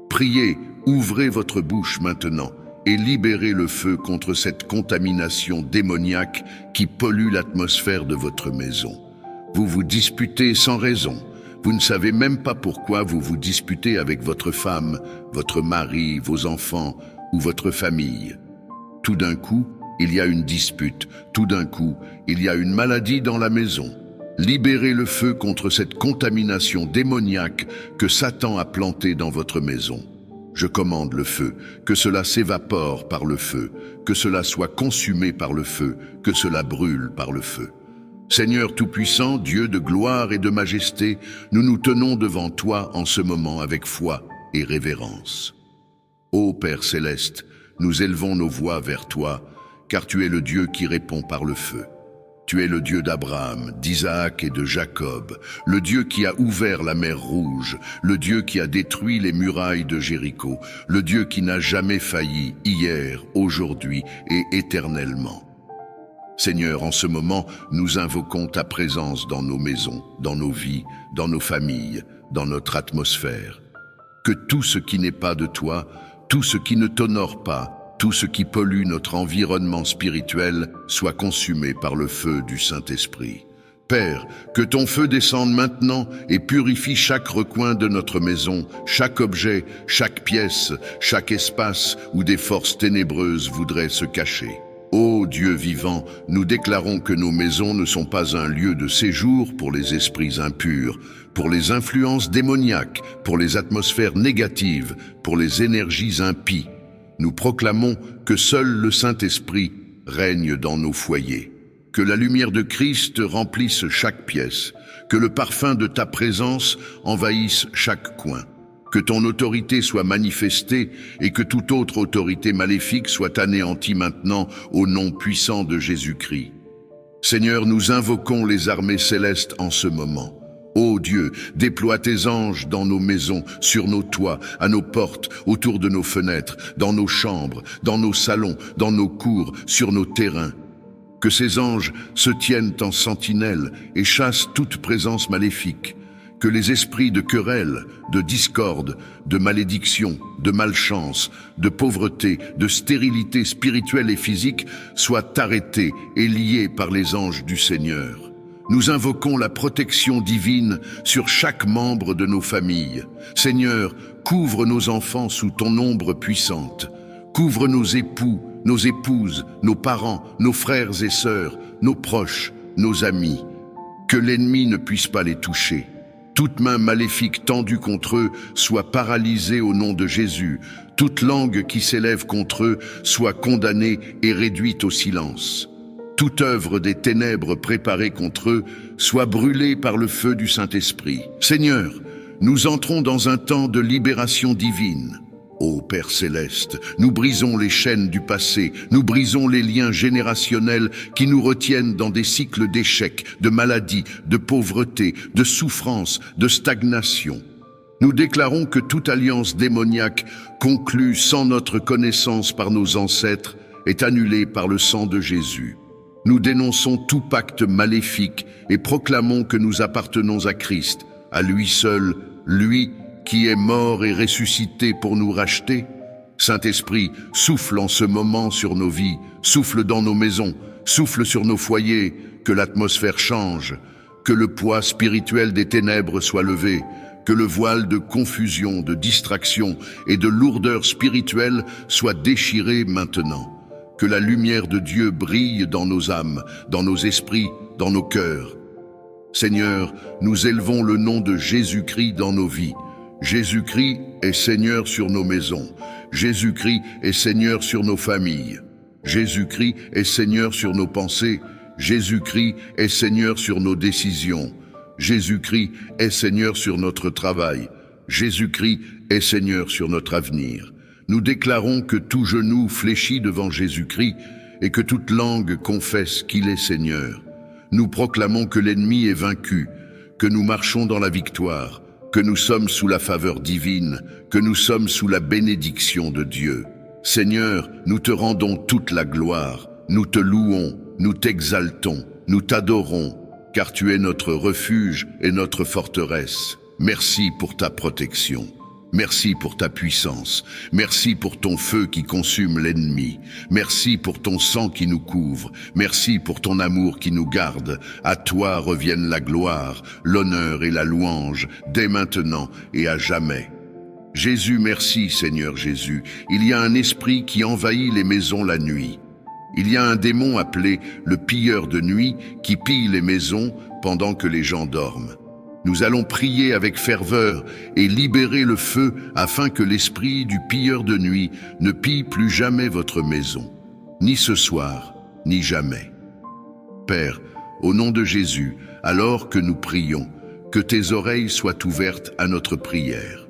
Priez, ouvrez votre bouche maintenant et libérez le feu contre cette contamination démoniaque qui pollue l'atmosphère de votre maison. Vous vous disputez sans raison. Vous ne savez même pas pourquoi vous vous disputez avec votre femme, votre mari, vos enfants ou votre famille. Tout d'un coup, il y a une dispute. Tout d'un coup, il y a une maladie dans la maison. Libérez le feu contre cette contamination démoniaque que Satan a plantée dans votre maison. Je commande le feu, que cela s'évapore par le feu, que cela soit consumé par le feu, que cela brûle par le feu. Seigneur Tout-Puissant, Dieu de gloire et de majesté, nous nous tenons devant toi en ce moment avec foi et révérence. Ô Père céleste, nous élevons nos voix vers toi, car tu es le Dieu qui répond par le feu. Tu es le Dieu d'Abraham, d'Isaac et de Jacob, le Dieu qui a ouvert la mer Rouge, le Dieu qui a détruit les murailles de Jéricho, le Dieu qui n'a jamais failli hier, aujourd'hui et éternellement. Seigneur, en ce moment, nous invoquons ta présence dans nos maisons, dans nos vies, dans nos familles, dans notre atmosphère. Que tout ce qui n'est pas de toi, tout ce qui ne t'honore pas, tout ce qui pollue notre environnement spirituel soit consumé par le feu du Saint-Esprit. Père, que ton feu descende maintenant et purifie chaque recoin de notre maison, chaque objet, chaque pièce, chaque espace où des forces ténébreuses voudraient se cacher. Ô Dieu vivant, nous déclarons que nos maisons ne sont pas un lieu de séjour pour les esprits impurs, pour les influences démoniaques, pour les atmosphères négatives, pour les énergies impies. Nous proclamons que seul le Saint-Esprit règne dans nos foyers. Que la lumière de Christ remplisse chaque pièce, que le parfum de ta présence envahisse chaque coin. Que ton autorité soit manifestée et que toute autre autorité maléfique soit anéantie maintenant au nom puissant de Jésus-Christ. Seigneur, nous invoquons les armées célestes en ce moment. Ô Dieu, déploie tes anges dans nos maisons, sur nos toits, à nos portes, autour de nos fenêtres, dans nos chambres, dans nos salons, dans nos cours, sur nos terrains. Que ces anges se tiennent en sentinelle et chassent toute présence maléfique. Que les esprits de querelle, de discorde, de malédiction, de malchance, de pauvreté, de stérilité spirituelle et physique soient arrêtés et liés par les anges du Seigneur. Nous invoquons la protection divine sur chaque membre de nos familles. Seigneur, couvre nos enfants sous ton ombre puissante. Couvre nos époux, nos épouses, nos parents, nos frères et sœurs, nos proches, nos amis. Que l'ennemi ne puisse pas les toucher. Toute main maléfique tendue contre eux soit paralysée au nom de Jésus. Toute langue qui s'élève contre eux soit condamnée et réduite au silence. Toute œuvre des ténèbres préparée contre eux soit brûlée par le feu du Saint-Esprit. Seigneur, nous entrons dans un temps de libération divine. Ô Père céleste, nous brisons les chaînes du passé, nous brisons les liens générationnels qui nous retiennent dans des cycles d'échecs, de maladies, de pauvreté, de souffrance, de stagnation. Nous déclarons que toute alliance démoniaque conclue sans notre connaissance par nos ancêtres est annulée par le sang de Jésus. Nous dénonçons tout pacte maléfique et proclamons que nous appartenons à Christ, à lui seul, lui qui est mort et ressuscité pour nous racheter. Saint-Esprit, souffle en ce moment sur nos vies, souffle dans nos maisons, souffle sur nos foyers, que l'atmosphère change, que le poids spirituel des ténèbres soit levé, que le voile de confusion, de distraction et de lourdeur spirituelle soit déchiré maintenant, que la lumière de Dieu brille dans nos âmes, dans nos esprits, dans nos cœurs. Seigneur, nous élevons le nom de Jésus-Christ dans nos vies. Jésus-Christ est Seigneur sur nos maisons. Jésus-Christ est Seigneur sur nos familles. Jésus-Christ est Seigneur sur nos pensées. Jésus-Christ est Seigneur sur nos décisions. Jésus-Christ est Seigneur sur notre travail. Jésus-Christ est Seigneur sur notre avenir. Nous déclarons que tout genou fléchit devant Jésus-Christ et que toute langue confesse qu'il est Seigneur. Nous proclamons que l'ennemi est vaincu, que nous marchons dans la victoire, que nous sommes sous la faveur divine, que nous sommes sous la bénédiction de Dieu. Seigneur, nous te rendons toute la gloire, nous te louons, nous t'exaltons, nous t'adorons, car tu es notre refuge et notre forteresse. Merci pour ta protection. Merci pour ta puissance. Merci pour ton feu qui consume l'ennemi. Merci pour ton sang qui nous couvre. Merci pour ton amour qui nous garde. À toi reviennent la gloire, l'honneur et la louange, dès maintenant et à jamais. Jésus, merci Seigneur Jésus. Il y a un esprit qui envahit les maisons la nuit. Il y a un démon appelé le pilleur de nuit qui pille les maisons pendant que les gens dorment. Nous allons prier avec ferveur et libérer le feu afin que l'esprit du pilleur de nuit ne pille plus jamais votre maison, ni ce soir, ni jamais. Père, au nom de Jésus, alors que nous prions, que tes oreilles soient ouvertes à notre prière.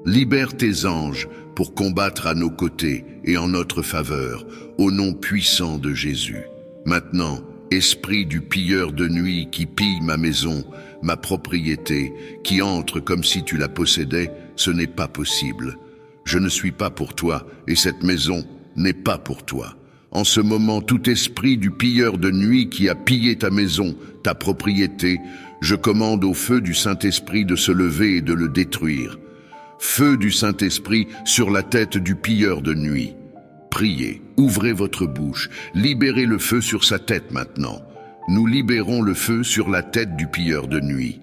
Libère tes anges pour combattre à nos côtés et en notre faveur, au nom puissant de Jésus. Maintenant, esprit du pilleur de nuit qui pille ma maison, ma propriété, qui entre comme si tu la possédais, ce n'est pas possible. Je ne suis pas pour toi et cette maison n'est pas pour toi. En ce moment, tout esprit du pilleur de nuit qui a pillé ta maison, ta propriété, je commande au feu du Saint-Esprit de se lever et de le détruire. Feu du Saint-Esprit sur la tête du pilleur de nuit. Priez, ouvrez votre bouche, libérez le feu sur sa tête maintenant. Nous libérons le feu sur la tête du pilleur de nuit.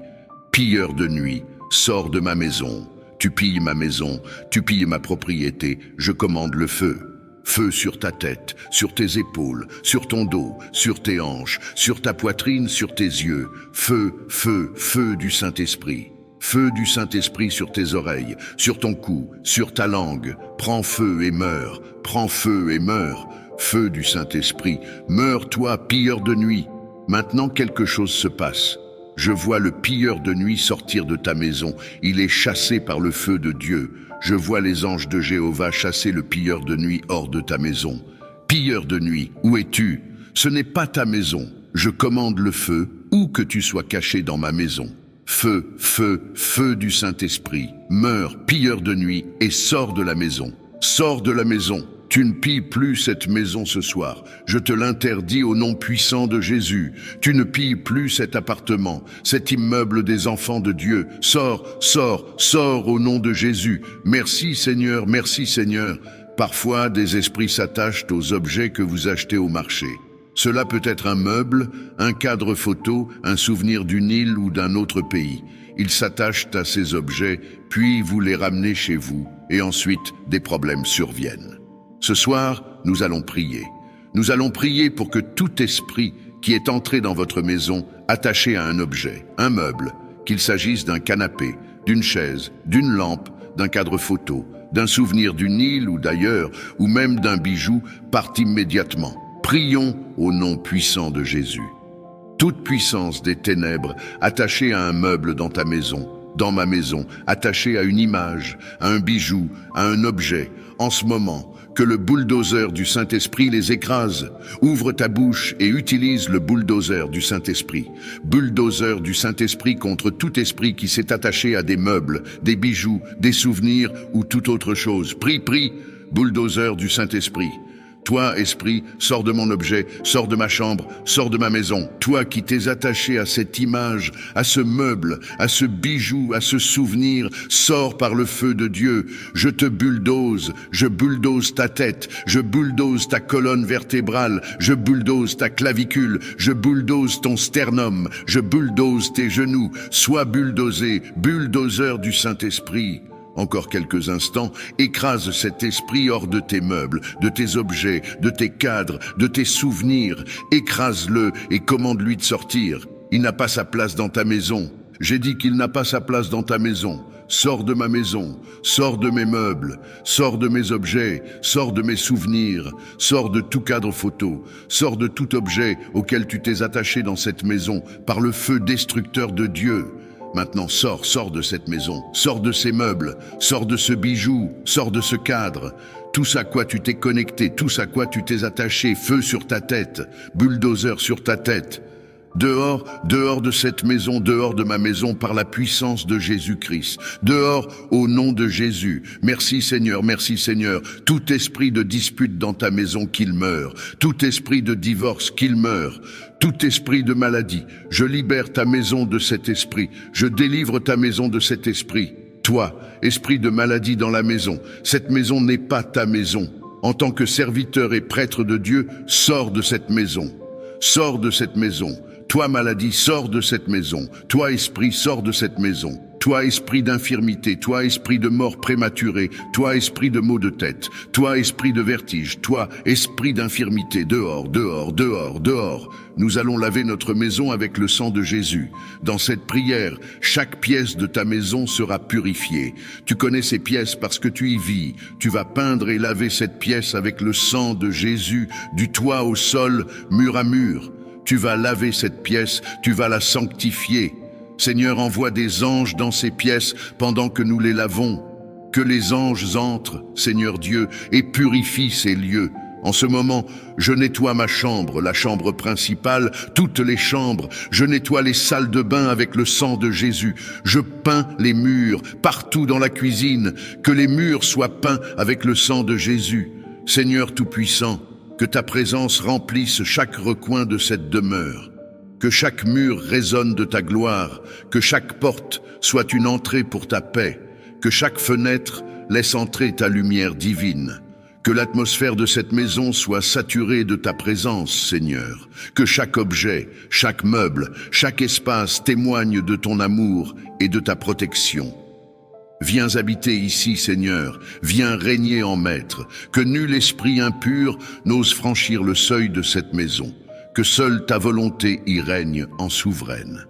Pilleur de nuit, sors de ma maison. Tu pilles ma maison, tu pilles ma propriété, je commande le feu. Feu sur ta tête, sur tes épaules, sur ton dos, sur tes hanches, sur ta poitrine, sur tes yeux. Feu, feu, feu du Saint-Esprit. Feu du Saint-Esprit sur tes oreilles, sur ton cou, sur ta langue. Prends feu et meurs, prends feu et meurs. Feu du Saint-Esprit, meurs toi, pilleur de nuit. Maintenant quelque chose se passe. Je vois le pilleur de nuit sortir de ta maison. Il est chassé par le feu de Dieu. Je vois les anges de Jéhovah chasser le pilleur de nuit hors de ta maison. Pilleur de nuit, où es-tu? Ce n'est pas ta maison. Je commande le feu, où que tu sois caché dans ma maison. Feu, feu, feu du Saint-Esprit. Meurs, pilleur de nuit, et sors de la maison. Sors de la maison. Tu ne pilles plus cette maison ce soir. Je te l'interdis au nom puissant de Jésus. Tu ne pilles plus cet appartement, cet immeuble des enfants de Dieu. Sors, sors, sors au nom de Jésus. Merci Seigneur, merci Seigneur. Parfois, des esprits s'attachent aux objets que vous achetez au marché. Cela peut être un meuble, un cadre photo, un souvenir d'une île ou d'un autre pays. Ils s'attachent à ces objets, puis vous les ramenez chez vous, et ensuite des problèmes surviennent. Ce soir, nous allons prier. Nous allons prier pour que tout esprit qui est entré dans votre maison attaché à un objet, un meuble, qu'il s'agisse d'un canapé, d'une chaise, d'une lampe, d'un cadre photo, d'un souvenir d'une île ou d'ailleurs, ou même d'un bijou, parte immédiatement. Prions au nom puissant de Jésus. Toute puissance des ténèbres attachée à un meuble dans ta maison, dans ma maison, attachée à une image, à un bijou, à un objet, en ce moment, que le bulldozer du Saint-Esprit les écrase. Ouvre ta bouche et utilise le bulldozer du Saint-Esprit. Bulldozer du Saint-Esprit contre tout esprit qui s'est attaché à des meubles, des bijoux, des souvenirs ou toute autre chose. Prie, prie, bulldozer du Saint-Esprit. Toi, esprit, sors de mon objet, sors de ma chambre, sors de ma maison. Toi qui t'es attaché à cette image, à ce meuble, à ce bijou, à ce souvenir, sors par le feu de Dieu. Je te bulldoze, je bulldoze ta tête, je bulldoze ta colonne vertébrale, je bulldoze ta clavicule, je bulldoze ton sternum, je bulldoze tes genoux. Sois bulldozé, bulldozer du Saint-Esprit. Encore quelques instants, écrase cet esprit hors de tes meubles, de tes objets, de tes cadres, de tes souvenirs. Écrase-le et commande-lui de sortir. Il n'a pas sa place dans ta maison. J'ai dit qu'il n'a pas sa place dans ta maison. Sors de ma maison, sors de mes meubles, sors de mes objets, sors de mes souvenirs, sors de tout cadre photo, sors de tout objet auquel tu t'es attaché dans cette maison par le feu destructeur de Dieu. Maintenant, sors de cette maison, sors de ces meubles, sors de ce bijou, sors de ce cadre. Tout à quoi tu t'es connecté, tout à quoi tu t'es attaché, feu sur ta tête, bulldozer sur ta tête. Dehors, dehors de cette maison, dehors de ma maison par la puissance de Jésus-Christ. Dehors au nom de Jésus. Merci Seigneur, merci Seigneur. Tout esprit de dispute dans ta maison qu'il meure. Tout esprit de divorce qu'il meure. Tout esprit de maladie. Je libère ta maison de cet esprit. Je délivre ta maison de cet esprit. Toi, esprit de maladie dans la maison. Cette maison n'est pas ta maison. En tant que serviteur et prêtre de Dieu, sors de cette maison. Sors de cette maison. Toi, maladie, sors de cette maison. Toi, esprit, sors de cette maison. Toi, esprit d'infirmité, toi, esprit de mort prématurée, toi, esprit de maux de tête, toi, esprit de vertige, toi, esprit d'infirmité, dehors, dehors, dehors, dehors. Nous allons laver notre maison avec le sang de Jésus. Dans cette prière, chaque pièce de ta maison sera purifiée. Tu connais ces pièces parce que tu y vis. Tu vas peindre et laver cette pièce avec le sang de Jésus, du toit au sol, mur à mur. Tu vas laver cette pièce, tu vas la sanctifier. Seigneur, envoie des anges dans ces pièces pendant que nous les lavons. Que les anges entrent, Seigneur Dieu, et purifient ces lieux. En ce moment, je nettoie ma chambre, la chambre principale, toutes les chambres. Je nettoie les salles de bain avec le sang de Jésus. Je peins les murs, partout dans la cuisine. Que les murs soient peints avec le sang de Jésus. Seigneur Tout-Puissant, Que ta présence remplisse chaque recoin de cette demeure. Que chaque mur résonne de ta gloire, que chaque porte soit une entrée pour ta paix, que chaque fenêtre laisse entrer ta lumière divine. Que l'atmosphère de cette maison soit saturée de ta présence, Seigneur. Que chaque objet, chaque meuble, chaque espace témoigne de ton amour et de ta protection. Viens habiter ici, Seigneur, viens régner en maître, que nul esprit impur n'ose franchir le seuil de cette maison, que seule ta volonté y règne en souveraine.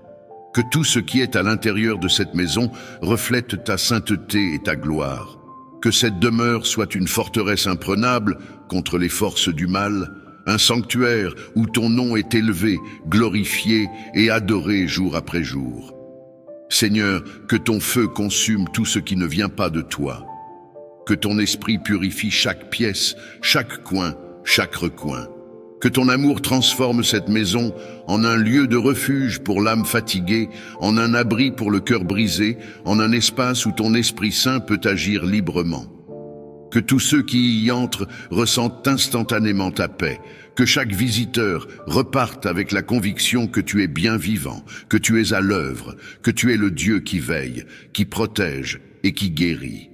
Que tout ce qui est à l'intérieur de cette maison reflète ta sainteté et ta gloire. Que cette demeure soit une forteresse imprenable contre les forces du mal, un sanctuaire où ton nom est élevé, glorifié et adoré jour après jour. Seigneur, que ton feu consume tout ce qui ne vient pas de toi. Que ton esprit purifie chaque pièce, chaque coin, chaque recoin. Que ton amour transforme cette maison en un lieu de refuge pour l'âme fatiguée, en un abri pour le cœur brisé, en un espace où ton Esprit Saint peut agir librement. Que tous ceux qui y entrent ressentent instantanément ta paix, que chaque visiteur reparte avec la conviction que tu es bien vivant, que tu es à l'œuvre, que tu es le Dieu qui veille, qui protège et qui guérit.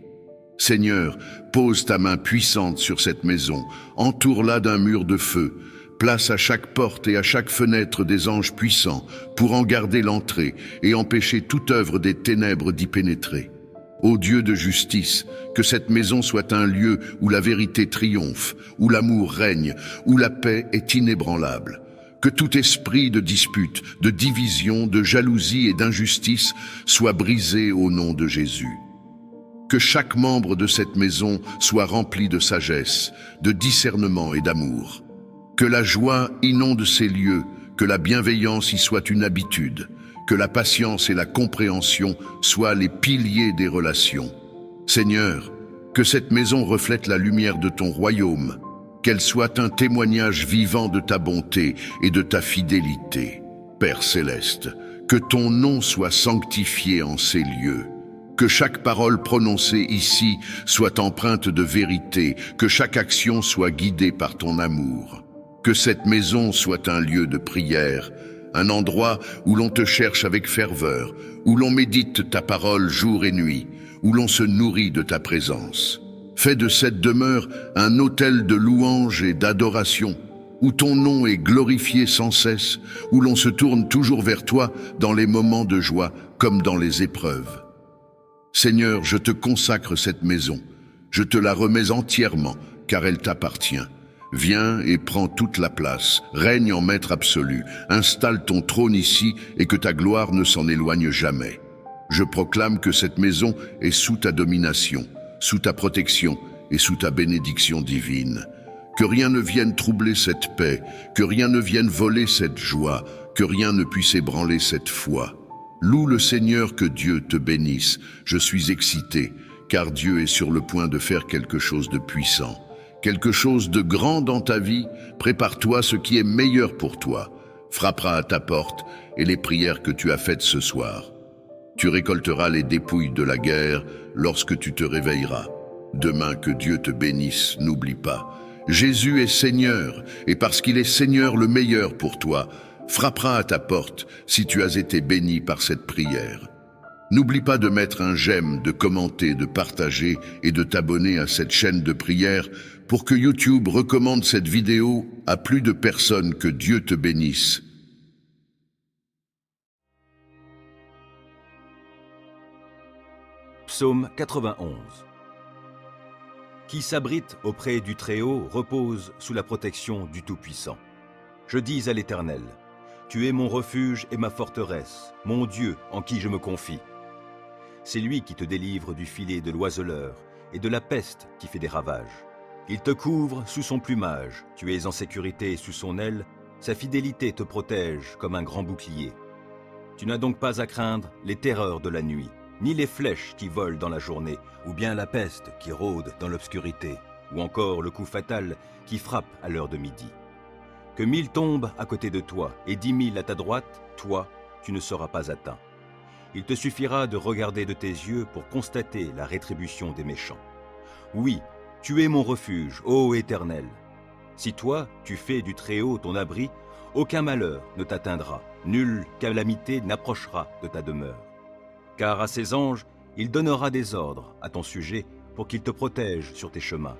Seigneur, pose ta main puissante sur cette maison, entoure-la d'un mur de feu, place à chaque porte et à chaque fenêtre des anges puissants pour en garder l'entrée et empêcher toute œuvre des ténèbres d'y pénétrer. Ô Dieu de justice, que cette maison soit un lieu où la vérité triomphe, où l'amour règne, où la paix est inébranlable. Que tout esprit de dispute, de division, de jalousie et d'injustice soit brisé au nom de Jésus. Que chaque membre de cette maison soit rempli de sagesse, de discernement et d'amour. Que la joie inonde ces lieux, que la bienveillance y soit une habitude, que la patience et la compréhension soient les piliers des relations. Seigneur, que cette maison reflète la lumière de ton royaume, qu'elle soit un témoignage vivant de ta bonté et de ta fidélité. Père céleste, que ton nom soit sanctifié en ces lieux. Que chaque parole prononcée ici soit empreinte de vérité, que chaque action soit guidée par ton amour. Que cette maison soit un lieu de prière, un endroit où l'on te cherche avec ferveur, où l'on médite ta parole jour et nuit, où l'on se nourrit de ta présence. Fais de cette demeure un autel de louange et d'adoration, où ton nom est glorifié sans cesse, où l'on se tourne toujours vers toi dans les moments de joie comme dans les épreuves. Seigneur, je te consacre cette maison, je te la remets entièrement, car elle t'appartient. Viens et prends toute la place, règne en maître absolu, installe ton trône ici et que ta gloire ne s'en éloigne jamais. Je proclame que cette maison est sous ta domination, sous ta protection et sous ta bénédiction divine. Que rien ne vienne troubler cette paix, que rien ne vienne voler cette joie, que rien ne puisse ébranler cette foi. Loue le Seigneur, que Dieu te bénisse. Je suis excité, car Dieu est sur le point de faire quelque chose de puissant. Quelque chose de grand dans ta vie, prépare-toi ce qui est meilleur pour toi. Frappera à ta porte et les prières que tu as faites ce soir. Tu récolteras les dépouilles de la guerre lorsque tu te réveilleras. Demain, que Dieu te bénisse, n'oublie pas. Jésus est Seigneur, et parce qu'il est Seigneur le meilleur pour toi, frappera à ta porte si tu as été béni par cette prière. N'oublie pas de mettre un j'aime, de commenter, de partager et de t'abonner à cette chaîne de prière pour que YouTube recommande cette vidéo à plus de personnes. Que Dieu te bénisse. Psaume 91. Qui s'abrite auprès du Très-Haut repose sous la protection du Tout-Puissant. Je dis à l'Éternel, tu es mon refuge et ma forteresse, mon Dieu en qui je me confie. C'est lui qui te délivre du filet de l'oiseleur et de la peste qui fait des ravages. Il te couvre sous son plumage, tu es en sécurité sous son aile, sa fidélité te protège comme un grand bouclier. Tu n'as donc pas à craindre les terreurs de la nuit, ni les flèches qui volent dans la journée, ou bien la peste qui rôde dans l'obscurité, ou encore le coup fatal qui frappe à l'heure de midi. Que 1000 tombent à côté de toi et 10 000 à ta droite, toi, tu ne seras pas atteint. Il te suffira de regarder de tes yeux pour constater la rétribution des méchants. Oui, tu es mon refuge, ô Éternel. Si toi, tu fais du Très-Haut ton abri, aucun malheur ne t'atteindra, nulle calamité n'approchera de ta demeure. Car à ses anges, il donnera des ordres à ton sujet pour qu'ils te protègent sur tes chemins.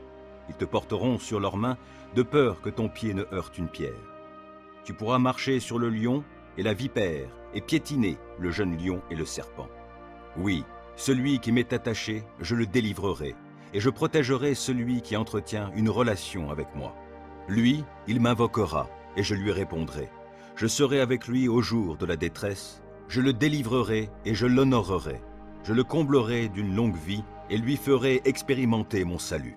Ils te porteront sur leurs mains de peur que ton pied ne heurte une pierre. Tu pourras marcher sur le lion et la vipère et piétiner le jeune lion et le serpent. Oui, celui qui m'est attaché, je le délivrerai, et je protégerai celui qui entretient une relation avec moi. Lui, il m'invoquera, et je lui répondrai. Je serai avec lui au jour de la détresse, je le délivrerai et je l'honorerai. Je le comblerai d'une longue vie et lui ferai expérimenter mon salut.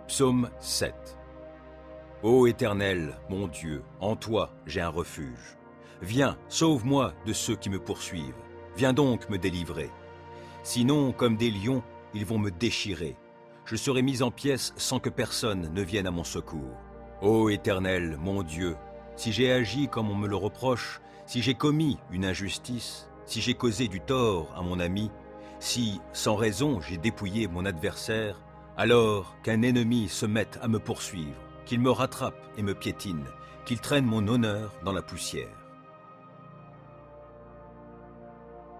Psaume 7. Ô Éternel, mon Dieu, en toi j'ai un refuge. Viens, sauve-moi de ceux qui me poursuivent. Viens donc me délivrer. Sinon, comme des lions, ils vont me déchirer. Je serai mis en pièces sans que personne ne vienne à mon secours. Ô Éternel, mon Dieu, si j'ai agi comme on me le reproche, si j'ai commis une injustice, si j'ai causé du tort à mon ami, si, sans raison, j'ai dépouillé mon adversaire, alors qu'un ennemi se mette à me poursuivre, qu'il me rattrape et me piétine, qu'il traîne mon honneur dans la poussière.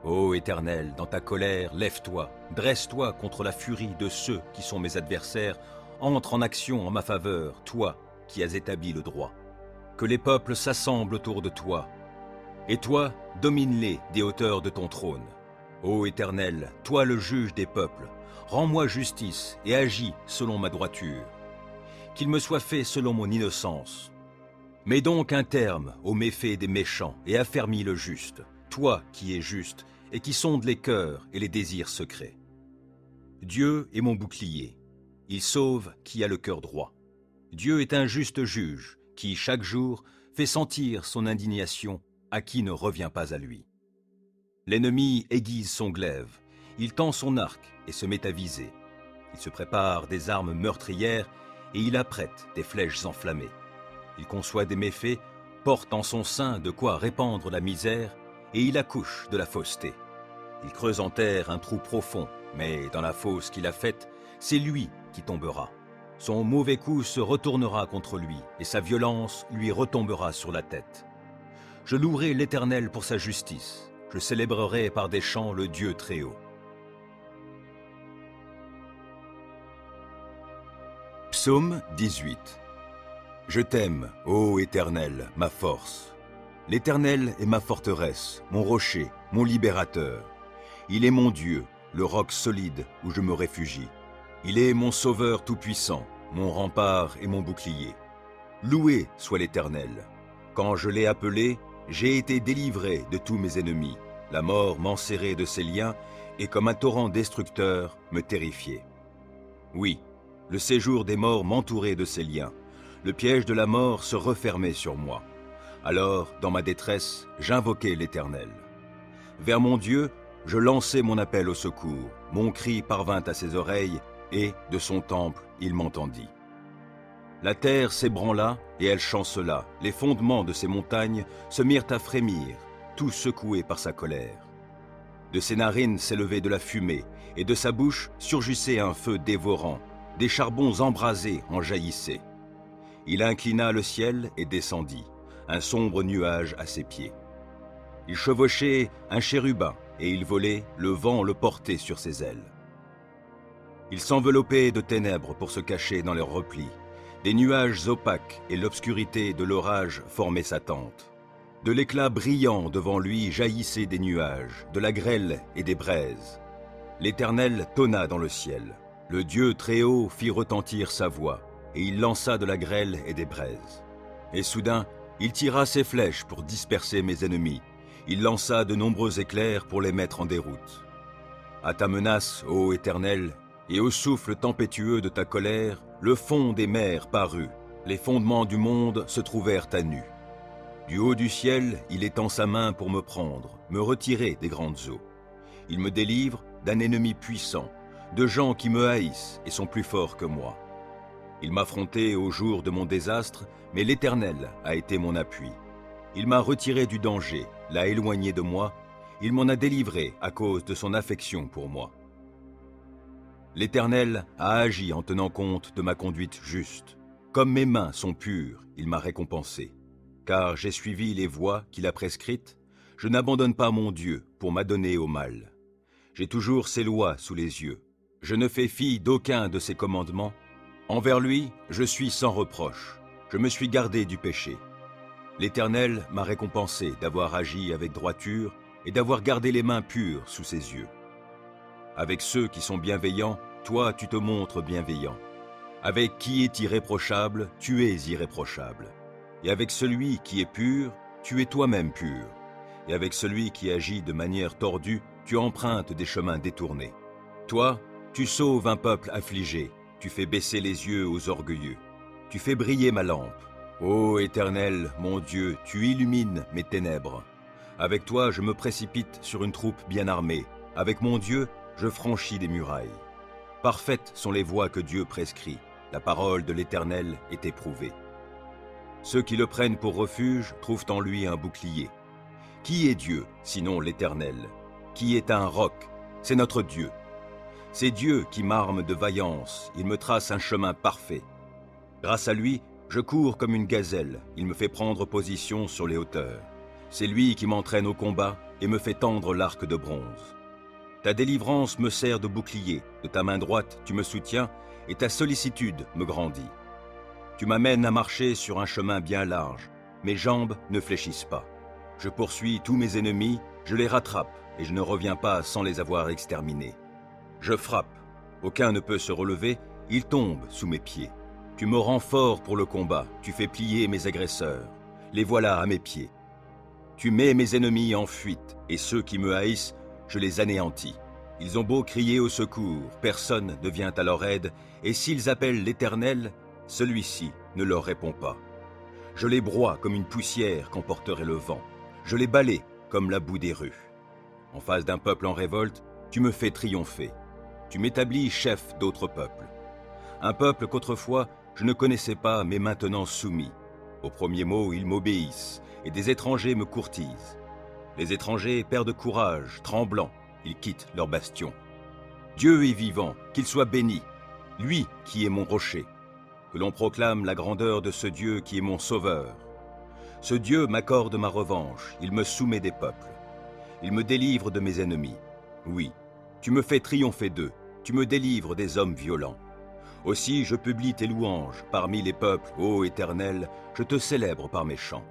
Ô Éternel, dans ta colère, lève-toi, dresse-toi contre la furie de ceux qui sont mes adversaires, entre en action en ma faveur, toi qui as établi le droit. Que les peuples s'assemblent autour de toi, et toi, domine-les des hauteurs de ton trône. Ô Éternel, toi le juge des peuples, rends-moi justice et agis selon ma droiture. Qu'il me soit fait selon mon innocence. Mets donc un terme aux méfaits des méchants et affermis le juste, toi qui es juste et qui sondes les cœurs et les désirs secrets. Dieu est mon bouclier, il sauve qui a le cœur droit. Dieu est un juste juge qui, chaque jour, fait sentir son indignation à qui ne revient pas à lui. L'ennemi aiguise son glaive, il tend son arc et se met à viser. Il se prépare des armes meurtrières et il apprête des flèches enflammées. Il conçoit des méfaits, porte en son sein de quoi répandre la misère et il accouche de la fausseté. Il creuse en terre un trou profond, mais dans la fosse qu'il a faite, c'est lui qui tombera. Son mauvais coup se retournera contre lui et sa violence lui retombera sur la tête. Je louerai l'Éternel pour sa justice. Je célébrerai par des chants le Dieu Très-Haut. Psaume 18. Je t'aime, ô Éternel, ma force. L'Éternel est ma forteresse, mon rocher, mon libérateur. Il est mon Dieu, le roc solide où je me réfugie. Il est mon sauveur tout-puissant, mon rempart et mon bouclier. Loué soit l'Éternel. Quand je l'ai appelé, j'ai été délivré de tous mes ennemis. La mort m'enserrait de ses liens et comme un torrent destructeur me terrifiait. Oui, le séjour des morts m'entourait de ses liens. Le piège de la mort se refermait sur moi. Alors, dans ma détresse, j'invoquai l'Éternel. Vers mon Dieu, je lançai mon appel au secours. Mon cri parvint à ses oreilles et, de son temple, il m'entendit. La terre s'ébranla et elle chancela. Les fondements de ces montagnes se mirent à frémir, tout secoués par sa colère. De ses narines s'élevait de la fumée, et de sa bouche surgissait un feu dévorant. Des charbons embrasés en jaillissaient. Il inclina le ciel et descendit, un sombre nuage à ses pieds. Il chevauchait un chérubin, et il volait, le vent le portait sur ses ailes. Il s'enveloppait de ténèbres pour se cacher dans leurs replis. Des nuages opaques et l'obscurité de l'orage formaient sa tente. De l'éclat brillant devant lui jaillissaient des nuages, de la grêle et des braises. L'Éternel tonna dans le ciel. Le Dieu Très-Haut fit retentir sa voix, et il lança de la grêle et des braises. Et soudain, il tira ses flèches pour disperser mes ennemis. Il lança de nombreux éclairs pour les mettre en déroute. À ta menace, ô Éternel, et au souffle tempétueux de ta colère, le fond des mers parut. Les fondements du monde se trouvèrent à nu. Du haut du ciel, il étend sa main pour me prendre, me retirer des grandes eaux. Il me délivre d'un ennemi puissant, de gens qui me haïssent et sont plus forts que moi. Il m'affrontait au jour de mon désastre, mais l'Éternel a été mon appui. Il m'a retiré du danger, l'a éloigné de moi, il m'en a délivré à cause de son affection pour moi. L'Éternel a agi en tenant compte de ma conduite juste. Comme mes mains sont pures, il m'a récompensé. Car j'ai suivi les voies qu'il a prescrites, je n'abandonne pas mon Dieu pour m'adonner au mal. J'ai toujours ses lois sous les yeux. Je ne fais fi d'aucun de ses commandements. Envers lui, je suis sans reproche. Je me suis gardé du péché. L'Éternel m'a récompensé d'avoir agi avec droiture et d'avoir gardé les mains pures sous ses yeux. Avec ceux qui sont bienveillants, toi tu te montres bienveillant. Avec qui est irréprochable, tu es irréprochable. Et avec celui qui est pur, tu es toi-même pur. Et avec celui qui agit de manière tordue, tu empruntes des chemins détournés. Toi, tu sauves un peuple affligé, tu fais baisser les yeux aux orgueilleux. Tu fais briller ma lampe. Ô Éternel, mon Dieu, tu illumines mes ténèbres. Avec toi, je me précipite sur une troupe bien armée. Avec mon Dieu, je franchis des murailles. Parfaites sont les voies que Dieu prescrit. La parole de l'Éternel est éprouvée. Ceux qui le prennent pour refuge trouvent en lui un bouclier. Qui est Dieu, sinon l'Éternel? Qui est un roc? C'est notre Dieu. C'est Dieu qui m'arme de vaillance, il me trace un chemin parfait. Grâce à lui, je cours comme une gazelle, il me fait prendre position sur les hauteurs. C'est lui qui m'entraîne au combat et me fait tendre l'arc de bronze. Ta délivrance me sert de bouclier, de ta main droite tu me soutiens et ta sollicitude me grandit. Tu m'amènes à marcher sur un chemin bien large, mes jambes ne fléchissent pas. Je poursuis tous mes ennemis, je les rattrape et je ne reviens pas sans les avoir exterminés. Je frappe, aucun ne peut se relever, ils tombent sous mes pieds. Tu me rends fort pour le combat, tu fais plier mes agresseurs, les voilà à mes pieds. Tu mets mes ennemis en fuite et ceux qui me haïssent, je les anéantis. Ils ont beau crier au secours, personne ne vient à leur aide, et s'ils appellent l'Éternel, celui-ci ne leur répond pas. Je les broie comme une poussière qu'emporterait le vent. Je les balaie comme la boue des rues. En face d'un peuple en révolte, tu me fais triompher. Tu m'établis chef d'autres peuples. Un peuple qu'autrefois je ne connaissais pas, mais maintenant soumis. Au premier mot, ils m'obéissent, et des étrangers me courtisent. Les étrangers perdent courage, tremblants, ils quittent leur bastion. Dieu est vivant, qu'il soit béni, lui qui est mon rocher. Que l'on proclame la grandeur de ce Dieu qui est mon sauveur. Ce Dieu m'accorde ma revanche, il me soumet des peuples. Il me délivre de mes ennemis. Oui, tu me fais triompher d'eux, tu me délivres des hommes violents. Aussi je publie tes louanges parmi les peuples, ô Éternel, je te célèbre par mes chants.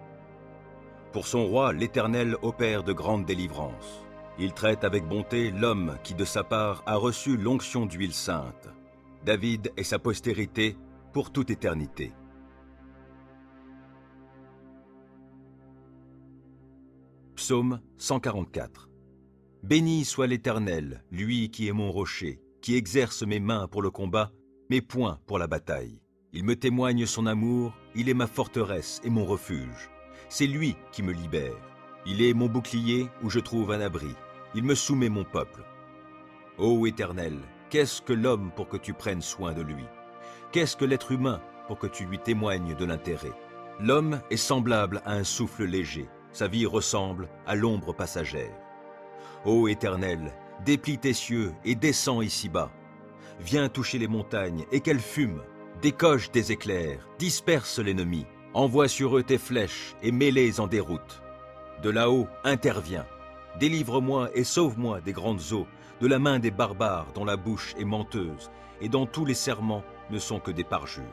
Pour son roi, l'Éternel opère de grandes délivrances. Il traite avec bonté l'homme qui de sa part a reçu l'onction d'huile sainte. David et sa postérité pour toute éternité. Psaume 144. Béni soit l'Éternel, lui qui est mon rocher, qui exerce mes mains pour le combat, mes poings pour la bataille. Il me témoigne son amour, il est ma forteresse et mon refuge. C'est lui qui me libère. Il est mon bouclier où je trouve un abri. Il me soumet mon peuple. Ô Éternel, qu'est-ce que l'homme pour que tu prennes soin de lui? Qu'est-ce que l'être humain pour que tu lui témoignes de l'intérêt? L'homme est semblable à un souffle léger. Sa vie ressemble à l'ombre passagère. Ô Éternel, déplie tes cieux et descends ici-bas. Viens toucher les montagnes et qu'elles fument. Décoche tes éclairs, disperse l'ennemi. Envoie sur eux tes flèches et mets-les en déroute. De là-haut, interviens. Délivre-moi et sauve-moi des grandes eaux, de la main des barbares dont la bouche est menteuse et dont tous les serments ne sont que des parjures.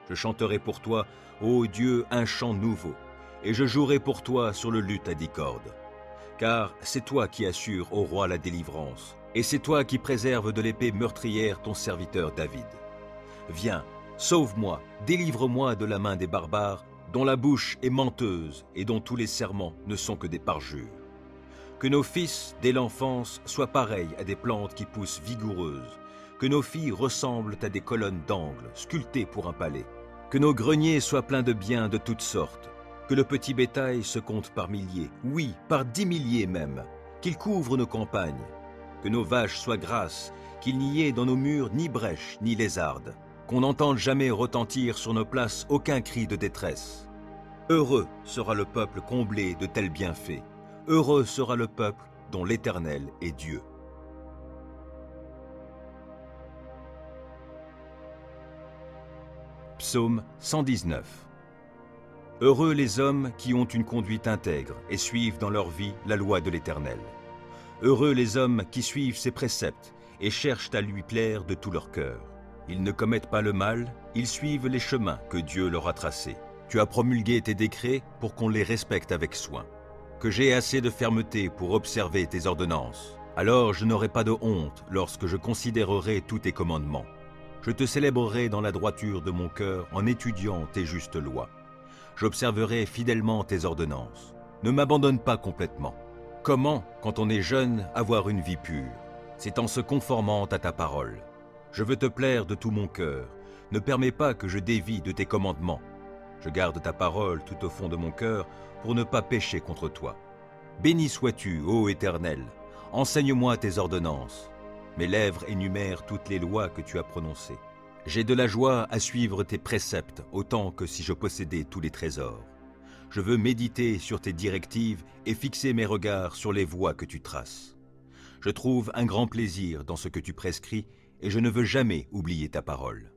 Je chanterai pour toi, ô Dieu, un chant nouveau, et je jouerai pour toi sur le luth à 10 cordes. Car c'est toi qui assures au roi la délivrance, et c'est toi qui préserves de l'épée meurtrière ton serviteur David. Viens, sauve-moi, délivre-moi de la main des barbares, dont la bouche est menteuse et dont tous les serments ne sont que des parjures. Que nos fils, dès l'enfance, soient pareils à des plantes qui poussent vigoureuses, que nos filles ressemblent à des colonnes d'angle, sculptées pour un palais, que nos greniers soient pleins de biens de toutes sortes, que le petit bétail se compte par milliers, oui, par 10 milliers même, qu'il couvre nos campagnes, que nos vaches soient grasses, qu'il n'y ait dans nos murs ni brèche ni lézarde, qu'on n'entende jamais retentir sur nos places aucun cri de détresse. Heureux sera le peuple comblé de tels bienfaits, heureux sera le peuple dont l'Éternel est Dieu. Psaume 119. Heureux les hommes qui ont une conduite intègre et suivent dans leur vie la loi de l'Éternel. Heureux les hommes qui suivent ses préceptes et cherchent à lui plaire de tout leur cœur. Ils ne commettent pas le mal, ils suivent les chemins que Dieu leur a tracés. Tu as promulgué tes décrets pour qu'on les respecte avec soin. Que j'ai assez de fermeté pour observer tes ordonnances. Alors je n'aurai pas de honte lorsque je considérerai tous tes commandements. Je te célébrerai dans la droiture de mon cœur en étudiant tes justes lois. J'observerai fidèlement tes ordonnances. Ne m'abandonne pas complètement. Comment, quand on est jeune, avoir une vie pure? C'est en se conformant à ta parole. Je veux te plaire de tout mon cœur. Ne permets pas que je dévie de tes commandements. Je garde ta parole tout au fond de mon cœur pour ne pas pécher contre toi. Béni sois-tu, ô Éternel. Enseigne-moi tes ordonnances. Mes lèvres énumèrent toutes les lois que tu as prononcées. J'ai de la joie à suivre tes préceptes, autant que si je possédais tous les trésors. Je veux méditer sur tes directives et fixer mes regards sur les voies que tu traces. Je trouve un grand plaisir dans ce que tu prescris et je ne veux jamais oublier ta parole.